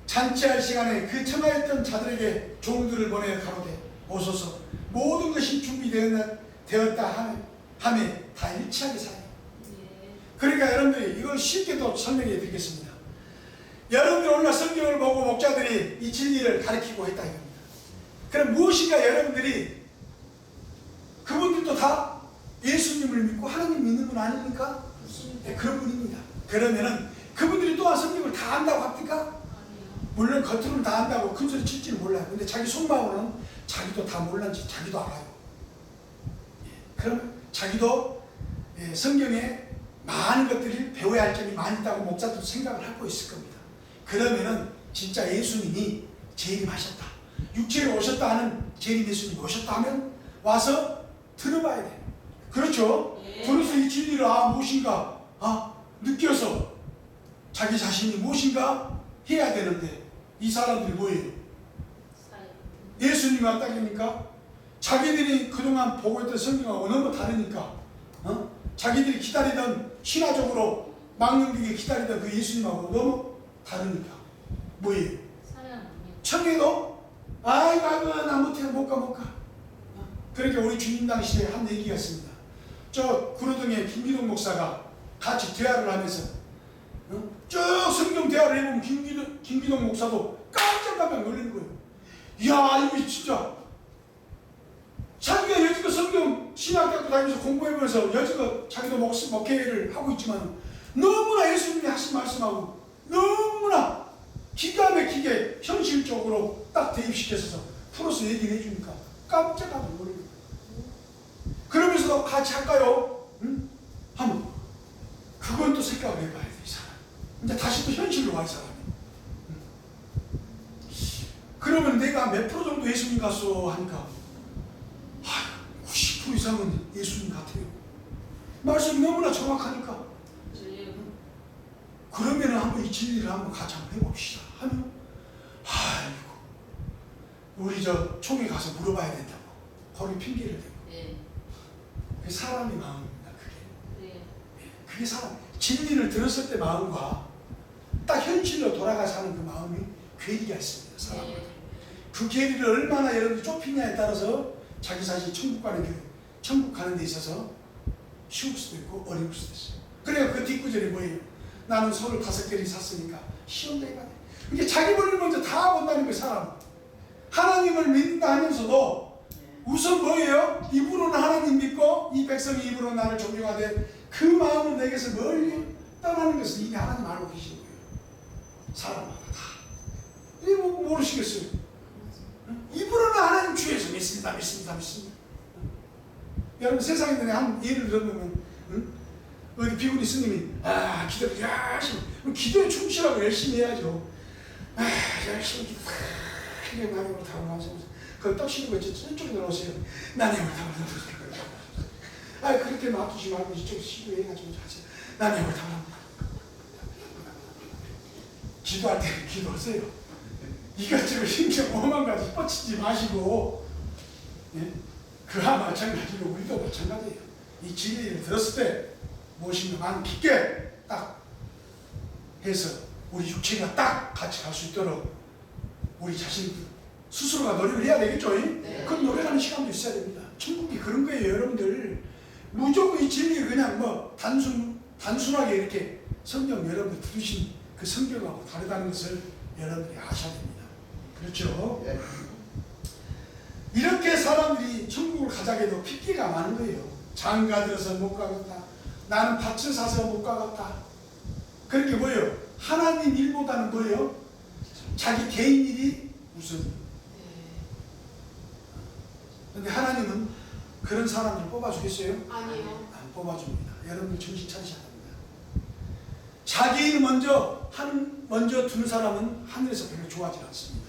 잔치할 시간에 그 청하였던 자들에게 종들을 보내 가로되 오소서 모든 것이 준비되었다 하매 다 일치하게 사요. 그러니까 여러분들이 이걸 쉽게 또 설명해 드리겠습니다. 여러분들 오늘 성경을 보고 목자들이 이 진리를 가르치고 했다 이겁니다. 그럼 무엇인가 여러분들이 그분들도 다 예수님을 믿고 하나님 믿는 분 아닙니까? 네, 그런 분입니다. 그러면은 그분들이 또한 성경을 다 안다고 합니까? 물론 겉으로는 다 안다고 큰소리 칠지는 몰라요. 근데 자기 속마음으로는 자기도 다 몰랐는지 자기도 알아요. 그럼 자기도 성경에 많은 것들을 배워야 할 점이 많이 있다고 목사도 생각을 하고 있을 겁니다. 그러면은 진짜 예수님이 재림하셨다, 육체로 오셨다 하는 재림 예수님이 오셨다 하면 와서 들어봐야 돼. 그렇죠? 들어서 이 진리를 무엇인가 느껴서 자기 자신이 무엇인가 해야 되는데 이 사람들이 뭐예요? 예수님이 왔다니까 자기들이 그동안 보고 있던 성경하고 너무 다르니까 자기들이 기다리던 신화적으로 망령되게 기다리던 그 예수님하고 너무 다르니까 뭐예요? 청해도 아이고 나 못해 못 가. 그러니까 우리 주님 당시에 한 얘기가 있습니다. 저 구로동에 김기동 목사가 같이 대화를 하면서 쭉 성경 대화를 해보면 김기동 목사도 깜짝 놀라는 거예요. 이야 이거 진짜 자기가 여지껏 성경 신학교도 다니면서 공부해보면서 여지껏 자기도 목회를 하고 있지만 너무나 예수님이 하신 말씀하고 너무나 기가 막히게 현실적으로 딱 대입시켜서 풀어서 얘기를 해주니까 깜짝 놀라는 거예요. 그러면서도 같이 할까요? 응? 한번 그건 또 생각을 해봐야 돼. 이 사람 이제 다시 또 현실로 와 이 사람이. 그러면 내가 몇 프로 정도 예수님 같소 하니까 90% 이상은 예수님 같아요. 말씀이 너무나 정확하니까. 그러면 한번 이 진리를 한번 같이 한번 해봅시다 하면 아이고 우리 저 총회 가서 물어봐야 된다고 거기 핑계를 대고. 그게 사람의 마음입니다. 그게 사람 진리를 들었을 때 마음과 딱 현실로 돌아가서 하는 그 마음이 괴리가 있습니다. 사람마다. 그 괴리를 얼마나 여러분이 좁히냐에 따라서 자기 자신이 천국 가는 데 있어서 쉬울 수도 있고 어려울 수도 있어요. 그래서 그 뒷구절이 뭐예요? 나는 소를 5개를 샀으니까 시험 내가 돼. 이게 자기 볼일 먼저 다 본다는 거예요. 사람 하나님을 믿는다 하면서도 우선 뭐예요? 입으로는 하나님 믿고 이 백성이 입으로 나를 존경하되 그 마음은 내게서 멀리 떠나는 것을 이미 하나님 알고 계시는 거예요. 사람마다 다. 이거 모르시겠어요? 입으로는 하나님 주 예수 믿습니다. 여러분 세상에 한 예를 들어보면 어디 비구니 스님이 기도 열심히 기도에 충실하고 열심히 해야죠. 열심히 기도 그래 나님으로 담아가면서 그걸 떡시고 저쪽에 들어오세요. 나님으로 담아가면서 그렇게 놔두지 말고 이쪽에 시도해가지고 하세요. 나님으로 담아가면서 기도할 때는 기도하세요. 이것저것 신경 5만 가지 뻗치지 마시고 그와 마찬가지로 우리도 마찬가지예요. 이 진리를 들었을 때 무엇인가 마음 깊게 딱 해서 우리 육체가 딱 같이 갈 수 있도록 우리 자신 스스로가 노력을 해야 되겠죠? 그건 노력하는 시간도 있어야 됩니다. 천국이 그런 거예요, 여러분들. 무조건 이 진리가 그냥 뭐 단순하게 이렇게 성경 여러분들 들으신 그 성경하고 다르다는 것을 여러분들이 아셔야 됩니다. 그렇죠? 예. 이렇게 사람들이 천국을 가자게 해도 핏기가 많은 거예요. 장가 들어서 못 가겠다. 나는 밭을 사서 못 가겠다. 그렇게 뭐예요? 하나님 일보다는 뭐예요? 자기 개인 일이 우선. 근데 하나님은 그런 사람들 뽑아주겠어요? 아니요. 안 뽑아줍니다. 여러분들 정신 차리셔야 됩니다. 자기 일 먼저 두는 사람은 하늘에서 별로 좋아하지 않습니다.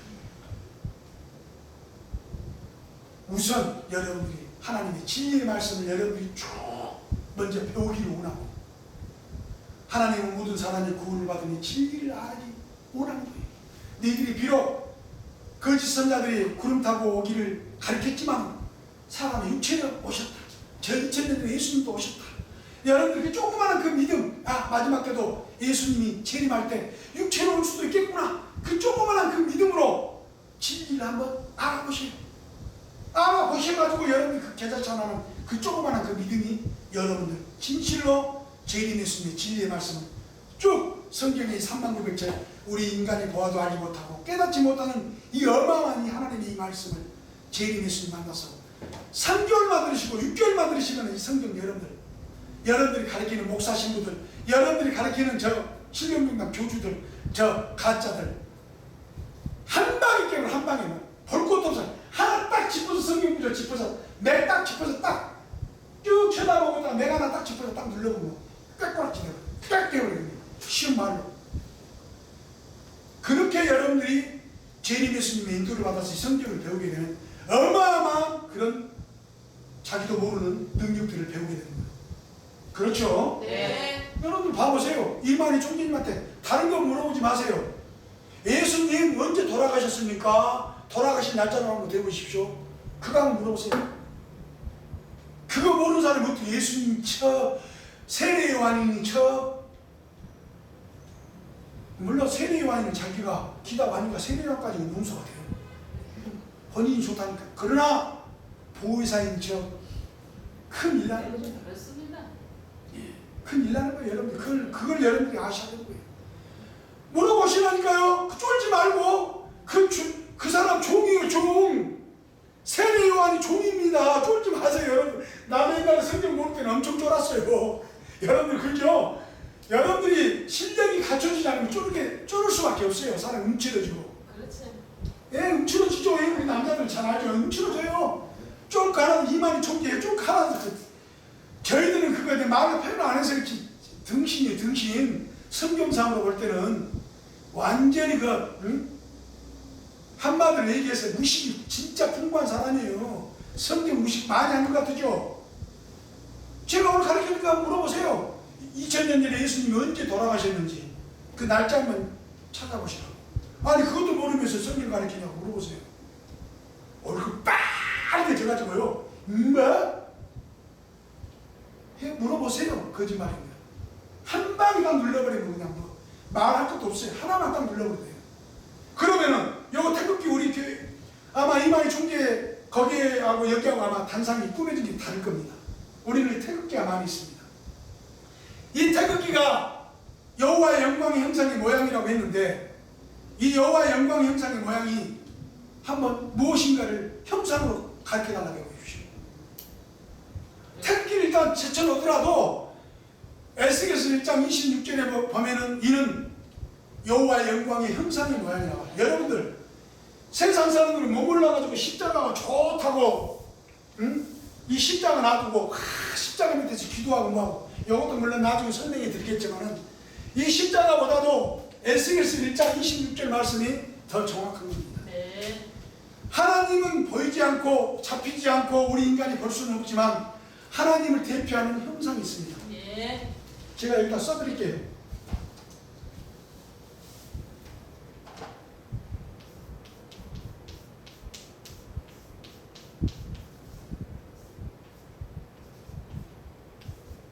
우선 여러분들이 하나님의 진리의 말씀을 여러분들이 쭉 먼저 배우기를 원하고, 하나님은 모든 사람이 구원을 받으니 진리를 알기 원하는 거예요. 너희들이 비록 거짓 선자들이 구름 타고 오기를 가르쳤지만 사람의 육체로 오셨다. 저 2000년 전에 예수님도 오셨다. 여러분들 그 조그마한 그 믿음, 마지막 때도 예수님이 재림할 때 육체로 올 수도 있겠구나. 그 조그마한 그 믿음으로 진리를 한번 알아보세요. 알아보셔가지고 여러분이 그 계좌천하는 그 조그마한 그 믿음이 여러분들 진실로 재림 예수님의 진리의 말씀을 쭉 성경의 3900절 우리 인간이 보아도 알지 못하고 깨닫지 못하는 이 어마어마한 이 하나님의 이 말씀을 재림 예수님 만나서 3개월만 들으시고 6개월만 들으시면 이 성경 여러분들이 가르치는 목사 신부들, 여러분들이 가르치는 저 신령동남 교주들, 저 가짜들 한 방에 깨면 한 방에만 볼 것도 없어. 하나 딱 짚어서 성경 구절 짚어서 내 딱 짚어서 딱 쭉 쳐다보고 내가 하나 딱 짚어서 딱 눌러보면 깍꼬락지 내가 딱 깨버립니다. 쉬운 말로. 그렇게 여러분들이 재림 예수님의 인도를 받아서 성경을 배우게 되면 어마어마한 그런 자기도 모르는 능력들을 배우게 되는 거예요. 그렇죠? 네. 여러분들 봐보세요. 이만희 총재님한테 다른 거 물어보지 마세요. 예수님 언제 돌아가셨습니까? 돌아가신 날짜를 한번 대보십시오. 그거 한번 물어보세요. 그거 모르는 사람이 어떻게 예수님 세례 요한이니 물론 세례 요한이는 자기가 기다 아니까 세례 요한까지 용서가 돼요. 본인이 좋다니까. 그러나 보혜사인 큰일 나는 거죠. 그렇습니다. 큰일 나는 거예요, 여러분들. 그걸 여러분들이 아셔야 되는 거예요. 물어보시라니까요. 쫄지 말고. 그 사람 종이에요, 종. 세례 요한이 종입니다. 쫄지 마세요, 여러분. 남의 옛날에 성경 볼 때는 엄청 쫄았어요. 여러분들, 그죠? 여러분들이 실력이 갖춰지지 않으면 쫄을 수밖에 없어요. 사람 움츠러지고. 그렇지. 예, 움츠러지죠. 우리 남자들 잘 알죠. 움츠러져요. 쫄 가라도 이만희 총재에 쫄 가라도 저희들은 그거에 대해 말을 표현 안 해서 이렇게 등신이에요, 등신. 성경상으로 볼 때는 완전히 한마디로 얘기해서 무식이 진짜 풍부한 사람이에요. 성경 무식 많이 한 것 같으죠? 제가 오늘 가르치니까 물어보세요. 2000년 전에 예수님이 언제 돌아가셨는지 그 날짜만 찾아보시라고. 아니 그것도 모르면서 성경 가르치냐고 물어보세요. 얼굴 빨개져가지고요. 뭐? 물어보세요. 거짓말입니다. 한 방에 딱 눌러버리면 그냥 뭐 말할 것도 없어요. 하나만 딱 눌러버려요. 그러면은 요거 태극기 우리 교회 아마 이만희 총재 거기하고 여기하고 아마 단상이 꾸며진 게 다를 겁니다. 우리는 태극기가 많이 있습니다. 이 태극기가 여호와의 영광의 형상의 모양이라고 했는데 이 여호와의 영광의 형상의 모양이 한번 무엇인가를 형상으로 가르쳐달라고 해주시오. 태극기를 일단 제쳐놓더라도 에스겔서 1장 26절에 보면은 이는 여호와의 영광의 형상의 모양이라고. 여러분들 세상 사람들은 못 몰라가지고 십자가가 좋다고 이 십자가 놔두고 십자가 밑에서 기도하고 뭐하고 이것도 물론 나중에 설명해 드리겠지만은 이 십자가보다도 에스겔서 1장 26절 말씀이 더 정확한 겁니다. 네. 하나님은 보이지 않고 잡히지 않고 우리 인간이 볼 수는 없지만 하나님을 대표하는 형상이 있습니다. 네. 제가 일단 써드릴게요.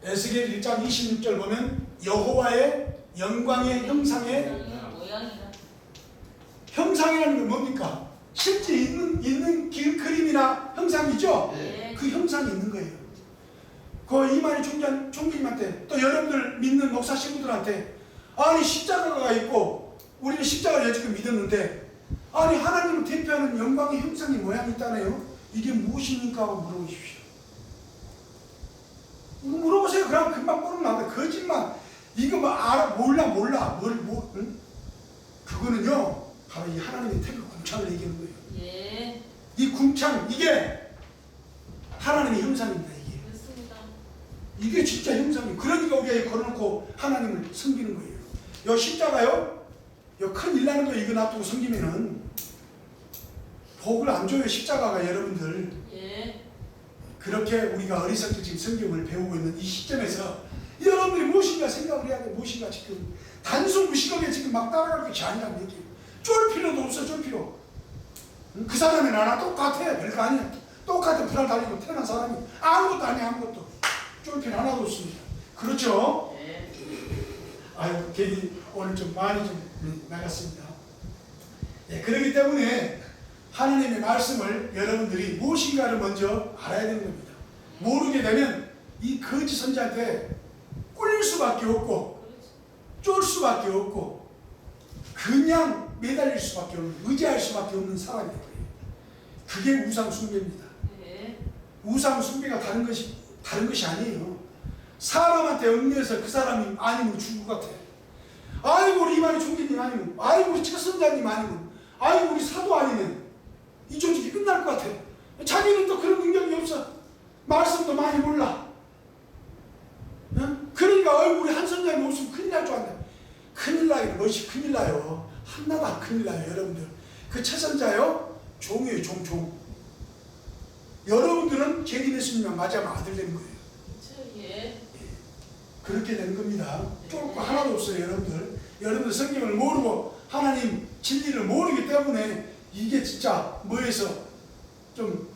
에스겔 1장 26절 보면 여호와의 영광의 형상의 모양이다. 형상이라는 건 뭡니까? 실제 있는 그림이나 형상이죠? 네. 그 형상이 있는 거예요. 그 이만희 총장님한테 또 여러분들 믿는 목사 신부들한테 아니 십자가가 있고 우리는 십자가를 여지껏 믿었는데 아니 하나님을 대표하는 영광의 형상이 모양이 있다네요. 이게 무엇입니까? 하고 물어보십시오. 이거 물어보세요. 그럼 금방 뽀록 나와요. 거짓말. 이거 뭐 알아 몰라 응? 그거는요 바로 이 하나님의 태그 궁창을 얘기하는 거예요. 예. 이 궁창 이게 하나님의 형상입니다. 그렇습니다. 이게 진짜 형상이에요. 그러니까 우리가 걸어놓고 하나님을 섬기는 거예요. 요 십자가요? 요 큰 일 나는 거 이거 놔두고 섬기면은 복을 안 줘요. 십자가가 여러분들. 예. 그렇게 우리가 어리석게 지금 성경을 배우고 있는 이 시점에서 여러분들이 무엇인가 생각을 해야 돼. 무엇인가 지금 단순 무식하게 지금 막 따라갈 것이 아니라는 얘기예요. 쫄 필요도 없어. 쫄 필요. 그 사람이 나랑 똑같아. 별거 아니야. 똑같은 불알 달리고 태어난 사람이 아무것도 아니야. 아무것도. 쫄 필요 하나도 없습니다. 그렇죠? 예. 아유 괜히 오늘 좀 많이 좀 나갔습니다. 예, 그렇기 때문에 하나님의 말씀을 여러분들이 무엇인가를 먼저 알아야 되는 겁니다. 모르게 되면 이 거짓 선지한테 꿀릴 수밖에 없고 쫄 수밖에 없고 그냥 매달릴 수밖에 없는 의지할 수밖에 없는 사람이 되어요. 그게 우상 숭배입니다. 예. 우상 숭배가 다른 것이 아니에요. 사람한테 얽매여서 그 사람이 아니면 죽을 것 같아. 아이고 우리 이만희 총재님 아니면 아이고 우리 최선자님 아니면 아이고 우리 사도 아니면 이 조직이 끝날 것 같아. 자기는 또 그런 능력이 없어. 말씀도 많이 몰라. 응? 그러니까 우리 한 선장님 없으면 큰일 날 줄 안다. 큰일 나긴 무엇이 큰일 나요. 한나도 안 큰일 나요. 여러분들 그 최선자요 종이에요. 종. 여러분들은 제일 예수님만 맞으면 아들 되는 거예요. 그렇죠. 예. 그렇게 되는 겁니다. 쫄 거 하나도 없어요. 여러분들 성경을 모르고 하나님 진리를 모르기 때문에 이게 진짜 뭐에서 좀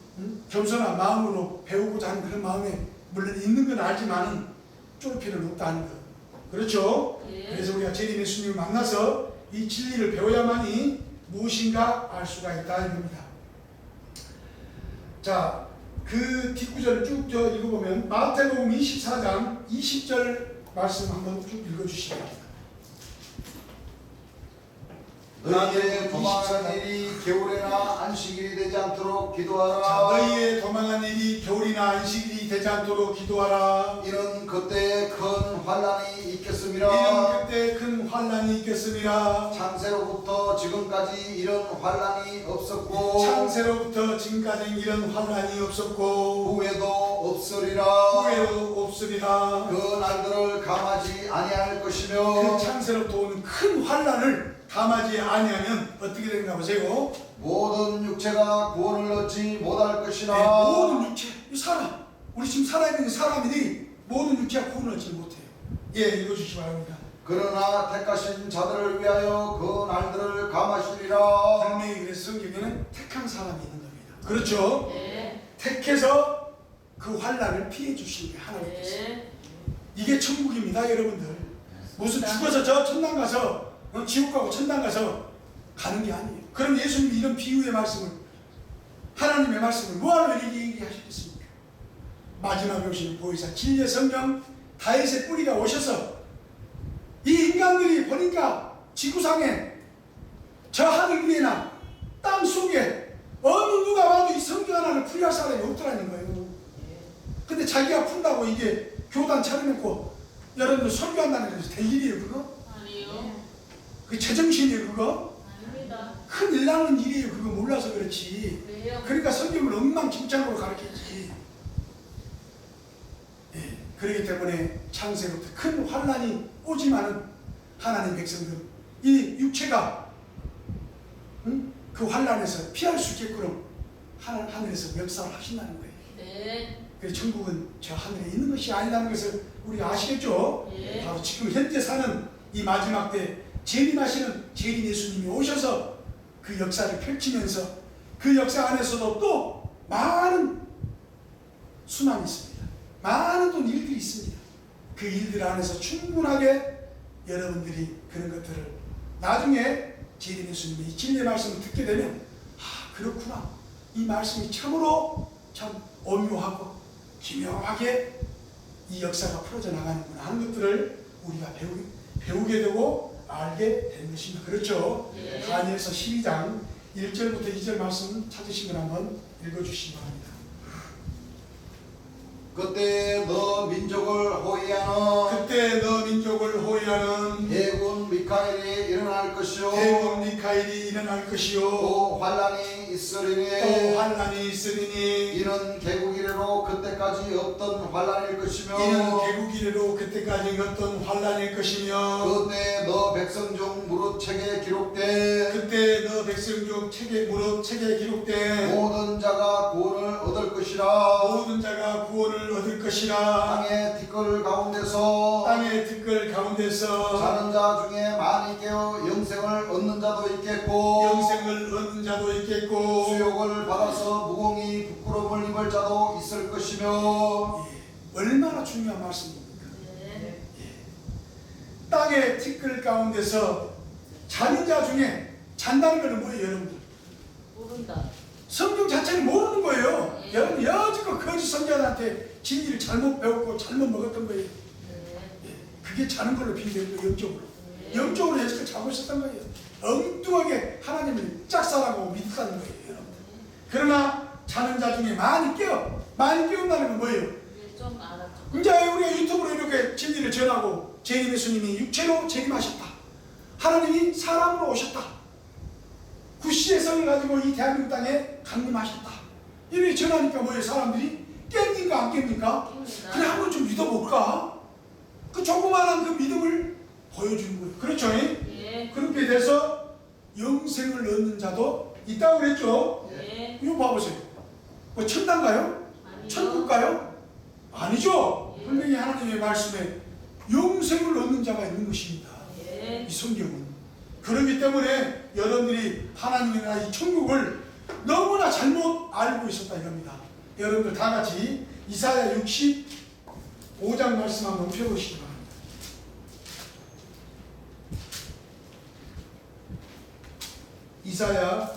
겸손한 마음으로 배우고자 하는 그런 마음에 물론 있는 건 알지만은 쫄 필요는 없다는 거. 그렇죠? 예. 그래서 우리가 재림 예수님을 만나서 이 진리를 배워야만이 무엇인가 알 수가 있다 이겁니다. 자, 그 뒷구절을 쭉 읽어보면 마태복음 24장 20절 말씀 한번 쭉 읽어주시기 바랍니다. 너희의 도망하는 일이 겨울에나 안식일이 되지 않도록 기도하라. 자, 너희의 도망한 일이 겨울이나 안식일이 되지 않도록 기도하라. 이는 그때에 큰 환난이 이는 있겠습니다. 그때 큰 환난이 있겠습니다. 창세로부터 지금까지 이런 환난이 없었고 창세로부터 지금까지 이런 환난이 없었고 후에도 없으리라. 후에도 없으리라. 그 날들을 감하지 아니할 그 것이며 창세로부터 오는 큰 환난을 감하지 아니하면 어떻게 되는가 보세요. 모든 육체가 구원을 얻지 못할 것이나 모든 육체, 이 사람, 우리 지금 살아있는 사람들이 모든 육체가 구원을 얻지 못해요. 예, 읽어주시기 바랍니다. 그러나 택하신 자들을 위하여 그 날들을 감하시리라. 분명히 그래서 성경에는 택한 사람이 있는 겁니다. 그렇죠? 예. 택해서 그 환난을 피해 주시는 게 하나님께서. 예. 이게 천국입니다, 여러분들. 무슨 죽어서 저 천당 가서 지옥 가고 천당 가서 가는 게 아니에요. 그럼 예수님이 이런 비유의 말씀을 하나님의 말씀을 뭐하러 이렇게 얘기하셨겠습니까? 마지막에 오시는 보혜사 진리의 성령 다윗의 뿌리가 오셔서 이 인간들이 보니까 지구상에 저 하늘 위에나 땅 속에 어느 누가 봐도 이 성경 하나를 풀이할 사람이 없더라는 거예요. 근데 자기가 푼다고 이게 교단 차려놓고 여러분들 설교한다는 것이 될 일이에요 그거? 아니요. 그 제정신이에요 그거? 아닙니다. 큰일 나는 일이에요 그거 몰라서 그렇지. 왜요? 그러니까 성경을 엉망진창으로 가르치지. 예, 그렇기 때문에 창세부터 큰 환난이 오지만은 하나님 백성들 이 육체가 그 환난에서 피할 수 있게끔 하늘에서 역사를 하신다는 거예요. 네. 그래서 천국은 저 하늘에 있는 것이 아니라는 것을 우리가 아시겠죠? 예. 바로 지금 현재 사는 이 마지막 때 재림하시는 재림 예수님이 오셔서 그 역사를 펼치면서 그 역사 안에서도 또 많은 순환이 있습니다. 많은 또 일들이 있습니다. 그 일들 안에서 충분하게 여러분들이 그런 것들을 나중에 재림 예수님의 이 진리의 말씀을 듣게 되면 아 그렇구나 이 말씀이 참으로 참 오묘하고 기묘하게 이 역사가 풀어져 나가는구나 하는 것들을 우리가 배우게 되고 알게 되는 것입니다. 그렇죠? 네. 다니엘서 12장 1절부터 2절 말씀 찾으신 걸 한번 읽어주시기 바랍니다. 그때 너 민족을 호위하는 그때 너 민족을 호위하는 해군 미카엘이 일어날 것이요 해군 미카엘이 일어날 것이요 또 환란이 있으리니 또 환란이 있으리니 이는 개국 이래로 그때까지 없던 환란일 것이며 이는 개국 이래로 그때까지 어떤 환란일 것이며 그때 너 백성 중 무릇 책에 기록된 그때 너 백성 중 무릇 책에 기록된 모든 자가 구원을 얻을 것이라 모든 자가 구원을 얻을 것이라 땅의 티끌 가운데서 땅의 티끌 가운데서 자는 자 중에 많이 깨어 영생을 얻는 자도 있겠고 영생을 얻는 자도 있겠고 수욕을 받아서 무공히 부끄러움을 입을 자도 있을 것이며 얼마나 중요한 말씀입니까? 네. 땅의 티끌 가운데서 자는 자 중에 잔다는 것은 뭐예요, 여러분들? 모른다. 성경 자체를 모르는 거예요. 네. 여러분 여지껏 거짓 선지자한테 진리를 잘못 배웠고 잘못 먹었던 거예요. 네. 그게 자는 걸로 비유되는 거예요. 영적으로. 네. 영적으로 해석을 자고 있었던 거예요. 엉뚱하게 하나님을 짝사랑하고 믿었다는 거예요, 여러분. 그러나 자는 자 중에 많이 깨운다는 건 뭐예요? 이제 좀 알았죠. 이제 우리가 유튜브로 이렇게 진리를 전하고 재림 예수님이 육체로 재림하셨다. 하나님이 사람으로 오셨다. 구시의 성을 가지고 이 대한민국 땅에 강림하셨다. 이렇게 전하니까 뭐예요? 사람들이 깹니까 안 깹니까? 깹니다. 그래 한번 좀 믿어볼까? 그 조그마한 그 믿음을 보여주는 거예요. 그렇죠? 예. 그렇게 돼서 영생을 얻는 자도 있다고 그랬죠? 예. 이거 봐보세요. 뭐 천당가요? 아니요. 천국가요? 아니죠. 예. 분명히 하나님의 말씀에 영생을 얻는 자가 있는 것입니다. 예. 이 성경은. 그렇기 때문에 여러분들이 하나님의 나라 이 천국을 너무나 잘못 알고 있었다 이겁니다. 여러분들 다 같이 이사야 65장 말씀 한번 펴보시기 바랍니다. 이사야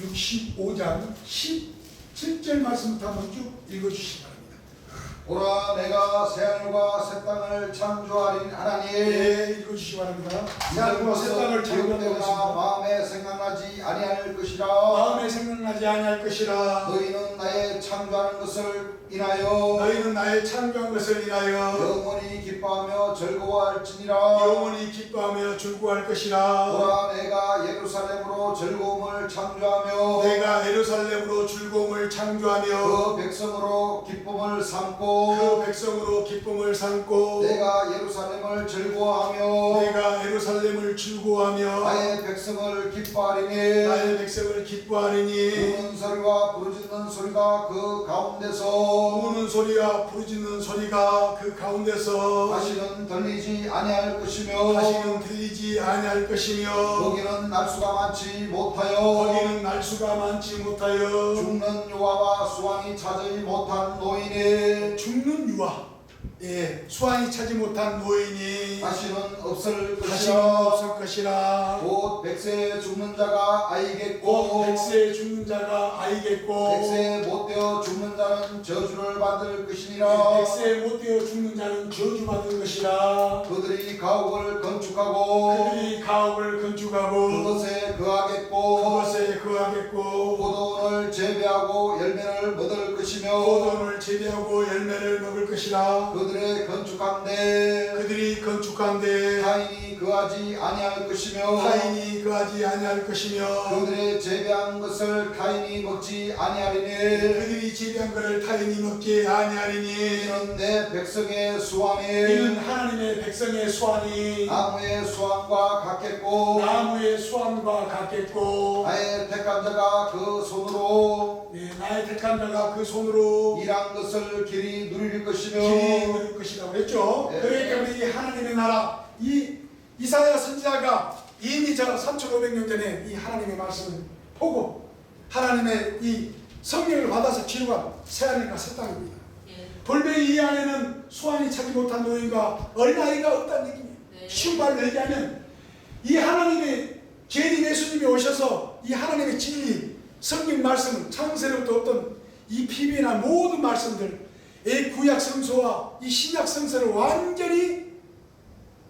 65장 17절 말씀부터 한번 쭉 읽어주시기 바랍니다. 보라 내가 새하늘과 새 땅을 창조하린 하나님 예, 읽어주시기 바랍니다. 이런 하늘과 새 땅을 것은 창조하고 기억되거나 있습니다. 마음에 생각나지 아니할 것이라 마음에 생각나지 아니할 것이라. 너희는 나의 창조하는 것을 인하여 너희는 나의 창조한 것을 인하여 영원히 기뻐하며 즐거워할지니라 영원히 기뻐하며 즐거워할 것이라. 보라 내가 예루살렘으로 즐거움을 창조하며 내가 예루살렘으로 즐거움을 창조하며 그 백성으로 기쁨을 삼고 그 백성으로 기쁨을 삼고 내가 예루살렘을 즐거워하며 내가 예루살렘을 즐거워하며 나의 백성을 기뻐하리니 나의 백성을 기뻐하리니 우는 소리와 부르짖는 소리가 그 가운데서 우는 소리와 부르짖는 소리가 그 가운데서 다시는 들리지 아니할 것이며 다시는 들리지 아니할 것이며 거기는 날수가 많지 못하여 거기는 날수가 많지 못하여 죽는 유아와 수완이 차지 못한 노인이 죽는 유아, 예, 수완이 차지 못한 노인이 다시는 없을 다시는 것이라 없을 것이라. 곧 백세에 죽는 자가 곧 아이겠고 백세에 죽는 자가 아이겠고 백세에 못되어 죽는 자는 저주를 받을 것이니라 백세에 못되어 죽는 자는 저주받을 것이라. 그들이 가옥을 건축하고 그들이 가옥을 건축하고 그것에 거하겠고 그것에 거하겠고 포도원을 재배하고 열매를 얻을 것이며 포도원을 재배하고 열매를 먹을 것이라. 그들의 건축한데 그들이 건축한데 타인이 거하지 아니할 것이며 타인이 거하지 아니할 것이며 그들의 재배한 것을 타인이 먹지 아니하리니 그들이 재배한 것을 타인이 먹지 아니하리니 이는 내 백성의 이는 수완이 하나님의 백성의 수완이 나무의 수완과 같겠고 나무의 수완과 같겠고 나의 택한 자가 그 손으로 네, 나의 택한 자가 그 손으로 일한 것을 길이 누릴 것이며 길이 누릴 것이라고 했죠. 네. 그렇기 때문에 이 하나님의 나라 이 이사야 선지자가 이미 저 3500년 전에 이 하나님의 말씀을 보고 하나님의 이 성령을 받아서 치유한 새하늘과 새 땅입니다. 예. 돌멩이 이 안에는 수완이 차지 못한 노인과 어린아이가 없다는 얘기입니다. 네. 쉬운 말로 얘기하면 이 하나님의 재림 예수님이 오셔서 이 하나님의 진리 성경 말씀을 창세로부터 어떤 이 비밀한 모든 말씀들, 이 구약 성서와 이 신약 성서를 완전히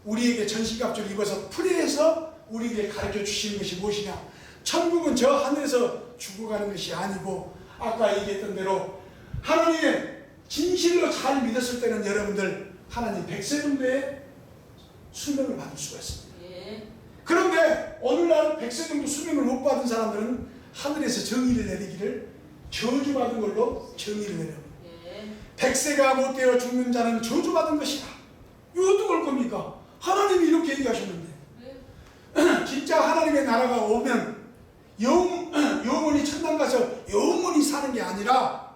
우리에게 전신갑주를 입어서 풀이해서 우리에게 가르쳐 주시는 것이 무엇이냐? 천국은 저 하늘에서 죽어가는 것이 아니고, 아까 얘기했던 대로 하나님의 진실로 잘 믿었을 때는 여러분들 하나님 100세 정도의 수명을 받을 수가 있습니다. 예. 그런데 오늘날 100세 정도 수명을 못 받은 사람들은 하늘에서 정의를 내리기를 저주받은 걸로 정의를 내려. 예. 100세가 못 되어 죽는 자는 저주받은 것이다. 이거 어떡할 겁니까? 하나님이 이렇게 얘기하셨는데. 예. 진짜 하나님의 나라가 오면 영원히 천당 가서 영원히 사는 게 아니라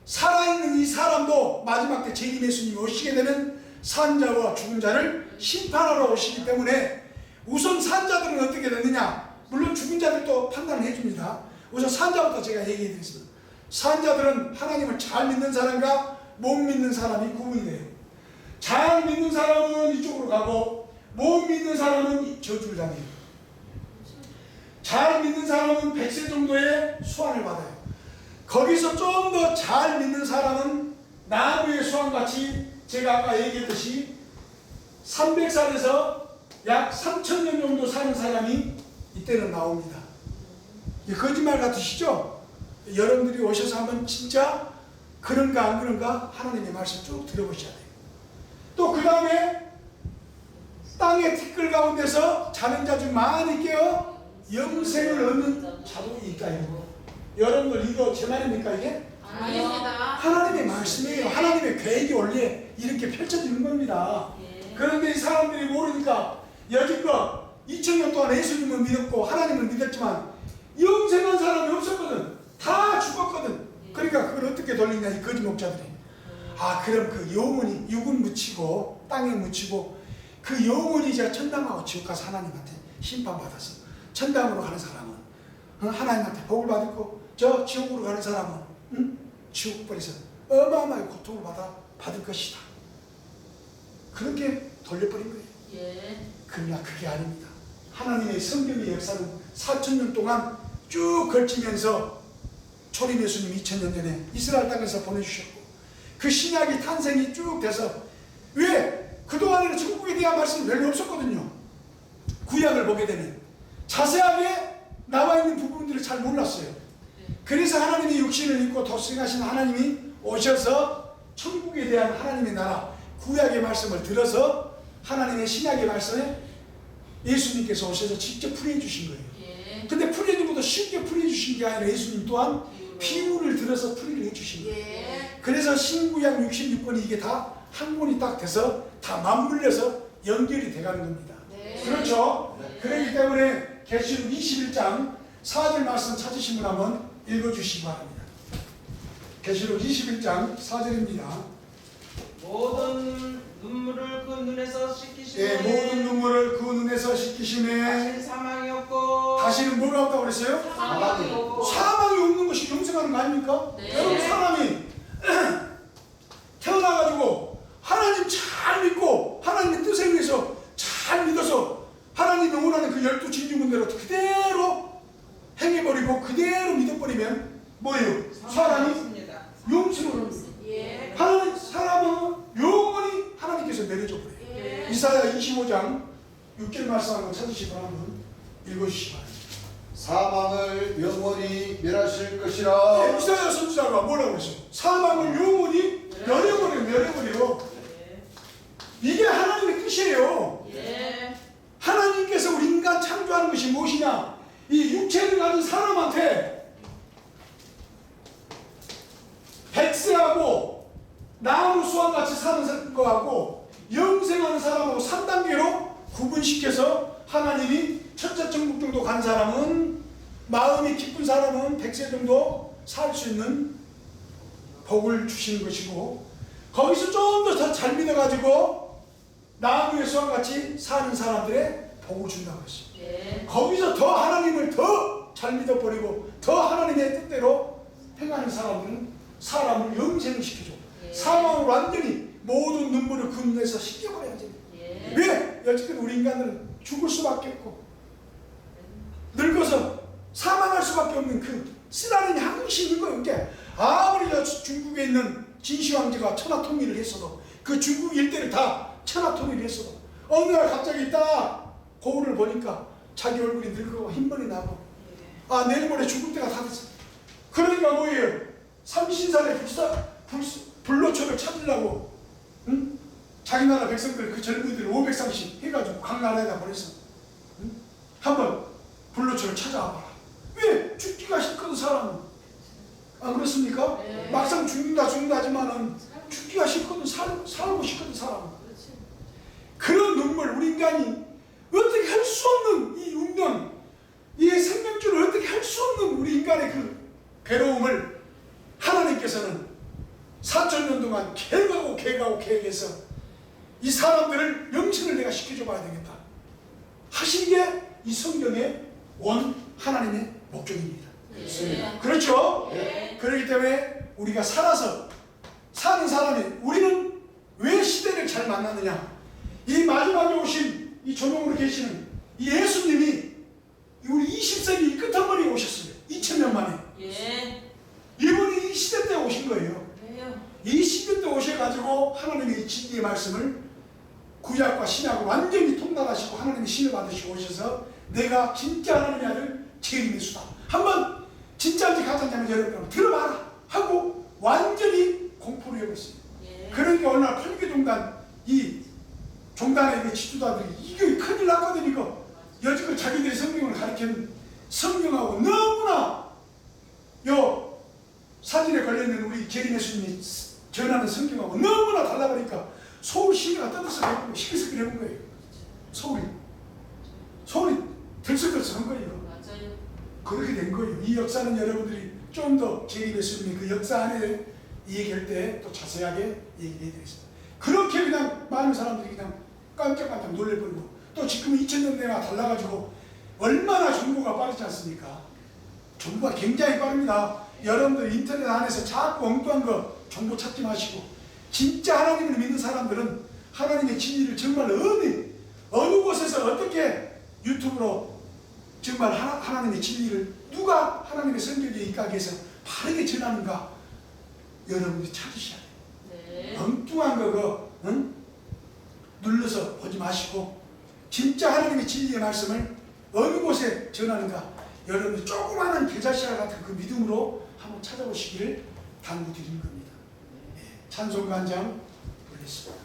살아있는 이 사람도 마지막 때 재림 예수님이 오시게 되면 산자와 죽은 자를 심판하러 오시기 때문에 우선 산자들은 어떻게 되느냐? 물론 죽은 자들도 판단을 해줍니다. 우선 산자부터 제가 얘기해 드리겠습니다. 산자들은 하나님을 잘 믿는 사람과 못 믿는 사람이 구분이 돼요. 잘 믿는 사람은 이쪽으로 가고 못 믿는 사람은 저주를 당해요. 잘 믿는 사람은 100세 정도의 수환을 받아요. 거기서 좀 더 잘 믿는 사람은 나무의 수환같이 제가 아까 얘기했듯이 300살에서 약 3000년 정도 사는 사람이 이때는 나옵니다. 거짓말 같으시죠? 여러분들이 오셔서 한번 진짜 그런가 안 그런가 하나님의 말씀 쭉 들어보셔야 돼요. 또 그 다음에 땅의 티끌 가운데서 자는 자 중 많이 깨어 영생을 얻는 자도 있다요. 여러분들 이거 제 말입니까 이게? 아닙니다. 하나님의 말씀이에요. 하나님의 계획이 원래 이렇게 펼쳐지는 겁니다. 예. 그런데 이 사람들이 모르니까 여지껏 2000년 동안 예수님을 믿었고 하나님을 믿었지만 영생한 사람이 없었거든. 다 죽었거든. 그러니까 그걸 어떻게 돌리냐 이 거짓 목자들이. 아 그럼 그 영혼이 육은 묻히고 땅에 묻히고 그 영혼이 이제 천당하고 지옥 가서 하나님한테 심판받아서 천당으로 가는 사람은 하나님한테 복을 받을 거, 저 지옥으로 가는 사람은 지옥불에서 어마어마하게 고통을 받을 것이다. 그렇게 돌려버린 거예요. 예. 그러나 그게 아닙니다. 하나님의 성경의 역사는 4000년 동안 쭉 걸치면서 초림 예수님 2000년 전에 이스라엘 땅에서 보내주셨고 그 신약이 탄생이 쭉 돼서 왜? 그동안에는 천국에 대한 말씀이 별로 없었거든요. 구약을 보게 되면 자세하게 나와 있는 부분들을 잘 몰랐어요. 그래서 하나님이 육신을 입고 도승하신 하나님이 오셔서 천국에 대한 하나님의 나라 구약의 말씀을 들어서 하나님의 신약의 말씀에 예수님께서 오셔서 직접 풀이해 주신 거예요. 예. 근데 풀이해 준 것도 쉽게 풀이해 주신 게 아니라 예수님 또한 비유를 들어서 풀이를 해 주신 거예요. 예. 그래서 신구약 66권이 이게 다 한 권이 딱 돼서 다 맞물려서 연결이 돼가는 겁니다. 네. 그렇죠? 네. 그렇기 때문에 계시록 21장 4절 말씀 찾으신 분 한번 읽어주시기 바랍니다. 계시록 21장 4절입니다. 모든 눈물을 그 눈에서 씻기시네. 예, 모든 눈물을 그 눈에서 씻기시네. 다시는 사망이 없고 다시는 뭐가 없다고 그랬어요? 사망이 없고. 사망이 없는 것이 영생하는 거 아닙니까? 네. 여러분 사람이 태어나가지고 하나님 잘 믿고 하나님의 뜻에 의해서 잘 믿어서 하나님이 원하는 그 12진주문대로 그대로 행해버리고 그대로 믿어버리면 뭐예요? 사람이 없습니다. 영생으로 예. 하나님 사람은 영원히 하나님께서 내려줘 버려요. 예. 이사야 25장 6절 말씀 한번 찾으시고 한번 읽어주시기 바랍니다. 사망을 영원히 멸하실 것이라. 이사야 선지자가 뭐라고 했어요? 사망을 영원히 멸해버려. 이게 하나님의 뜻이에요. 예. 하나님께서 우리 인간 창조하는 것이 무엇이냐? 이 육체를 가진 사람한테 100세하고 나무 수학같이 사는 거하고 영생하는 사람하고 3단계로 구분시켜서 하나님이 첫째 천국 정도 간 사람은 마음이 기쁜 사람은 100세 정도 살 수 있는 복을 주시는 것이고 거기서 좀 더 잘 믿어가지고 나무의 수학같이 사는 사람들의 복을 준다고 했어요. 예. 거기서 더 하나님을 더 잘 믿어버리고 더 하나님의 뜻대로 행하는 사람들은 사람을 영생을 시켜줘. 예. 사망을 완전히 모든 눈물을 그 눈에서 씻겨버려야지. 예. 왜? 여지껏 우리 인간들은 죽을 수밖에 없고 늙어서 사망할 수밖에 없는 그 쓰라는 항시 있는 거예요. 그러니까 아무리 저 중국에 있는 진시황제가 천하 통일을 했어도 그 중국 일대를 다 천하 통일을 했어도 어느 날 갑자기 딱 거울을 보니까 자기 얼굴이 늙고 흰머리 나고 아 내일 모레 죽을 때가 다 됐어. 그러니까 뭐예요? 삼신산의 불로초를 찾으려고 응? 자기 나라 백성들 그 젊은이들 500상씩 해가지고 각 나라에다 보냈어. 응? 한번 불로초를 찾아와봐라. 왜? 죽기가 싫거든 사람은. 안 그렇습니까? 네. 막상 죽는다 하지만은 죽기가 싫거든 살고 싶거든 사람은. 그런 눈물 우리 인간이 어떻게 할 수 없는 이 운명 이 생명줄을 어떻게 할 수 없는 우리 인간의 그 괴로움을 하나님께서는 4,000년 동안 계획해서 이 사람들을 영생을 내가 시켜줘 봐야 되겠다 하신 게 이 성경의 원 하나님의 목적입니다. 예. 그렇죠? 예. 그렇기 때문에 우리가 살아서 사는 사람이 우리는 왜 시대를 잘 만나느냐 이 마지막에 오신 이 조명으로 계시는 이 예수님이 우리 20세기 끝한번에 오셨어요. 2000년 만에. 예. 이분이 이 시대 때 오신 거예요. 왜요? 이 시대 때 오셔가지고 하나님의 진리의 말씀을 구약과 신약을 완전히 통달하시고 하나님의 신을 받으시고 오셔서 내가 진짜 하나님의 아들 재림 예수다. 한번 진짜인지 가짜인지 여러분 들어봐라 하고 완전히 공포를 해버렸어요. 예. 그러니까 어느 날 팔교종단 이 종단의 그 지도자들이 이게 큰일 났거든 이거. 여지껏 자기들이 성경을 가르치는 성경하고 너무나 요 사진에 걸려있는 우리 재림 예수님이 전하는 성경하고 너무나 달라버리니까 서울 시내가 떠들썩해보고 시끌시끌해본 거예요. 서울이 들썩들썩한 거예요. 맞아요. 그렇게 된 거예요. 이 역사는 여러분들이 좀 더 재림 예수님이 그 역사 안에 얘기할 때 또 자세하게 얘기해 드리겠습니다. 그렇게 그냥 많은 사람들이 그냥 깜짝깜짝 놀래버리고 또 지금 2000년대가 달라가지고 얼마나 정보가 빠르지 않습니까? 정보가 굉장히 빠릅니다. 여러분들 인터넷 안에서 자꾸 엉뚱한 거 정보 찾지 마시고 진짜 하나님을 믿는 사람들은 하나님의 진리를 정말 어느 곳에서 어떻게 유튜브로 정말 하나님의 진리를 누가 하나님의 성경에 입각해서 바르게 전하는가 여러분들이 찾으셔야 돼요. 네. 엉뚱한 거 응? 눌러서 보지 마시고 진짜 하나님의 진리의 말씀을 어느 곳에 전하는가 여러분들 조그마한 계좌시와 같은 그 믿음으로 한번 찾아보시기를 당부드리는 겁니다. 예, 찬송가 한 장 부르겠습니다.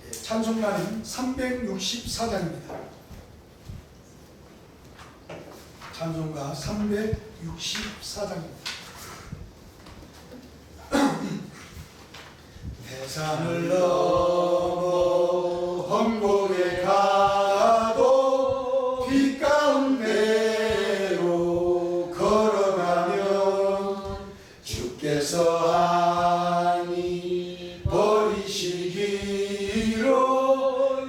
예, 찬송가는 364장입니다. 찬송가 364장입니다. 세상을 넘어 험곡에 가도 빛 가운데로 걸어가면 주께서 아니 버리시기로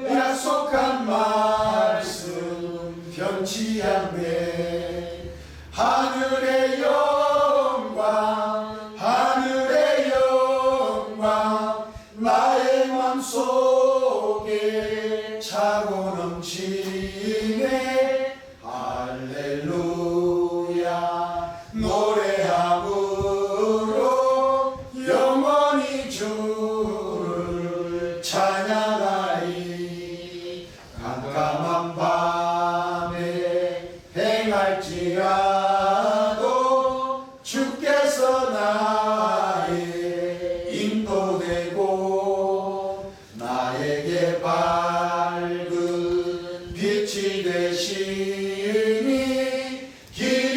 약속한 말씀 변치 않네. 하늘의 영광 하늘의 영광 나의 맘속에 차고 넘치네. 할렐루야 노래함으로 영원히 주를 찬양하리. 깜깜한 밤에 행할지라도 주께서 나의 인도되고 나에게 밝은 빛이 되시니 길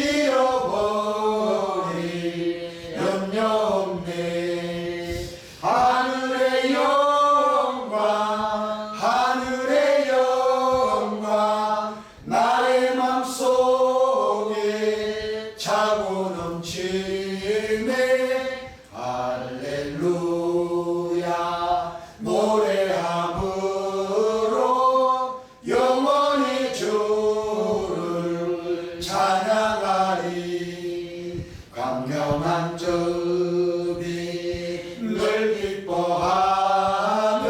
잃어버릴 염려 없네. 하늘의 영광 하늘의 영광 나의 맘속에 차고 넘치네. 할렐루야 노래함으로 영원히 주를 찬양하리. 광명한 저비 늘 기뻐하며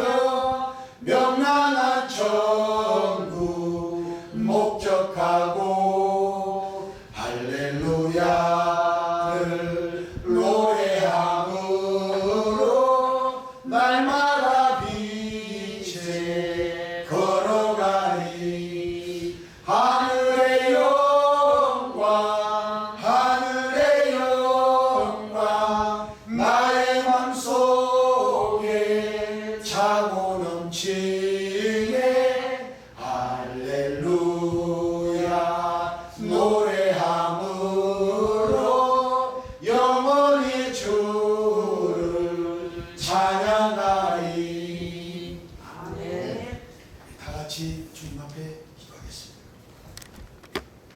찬양하리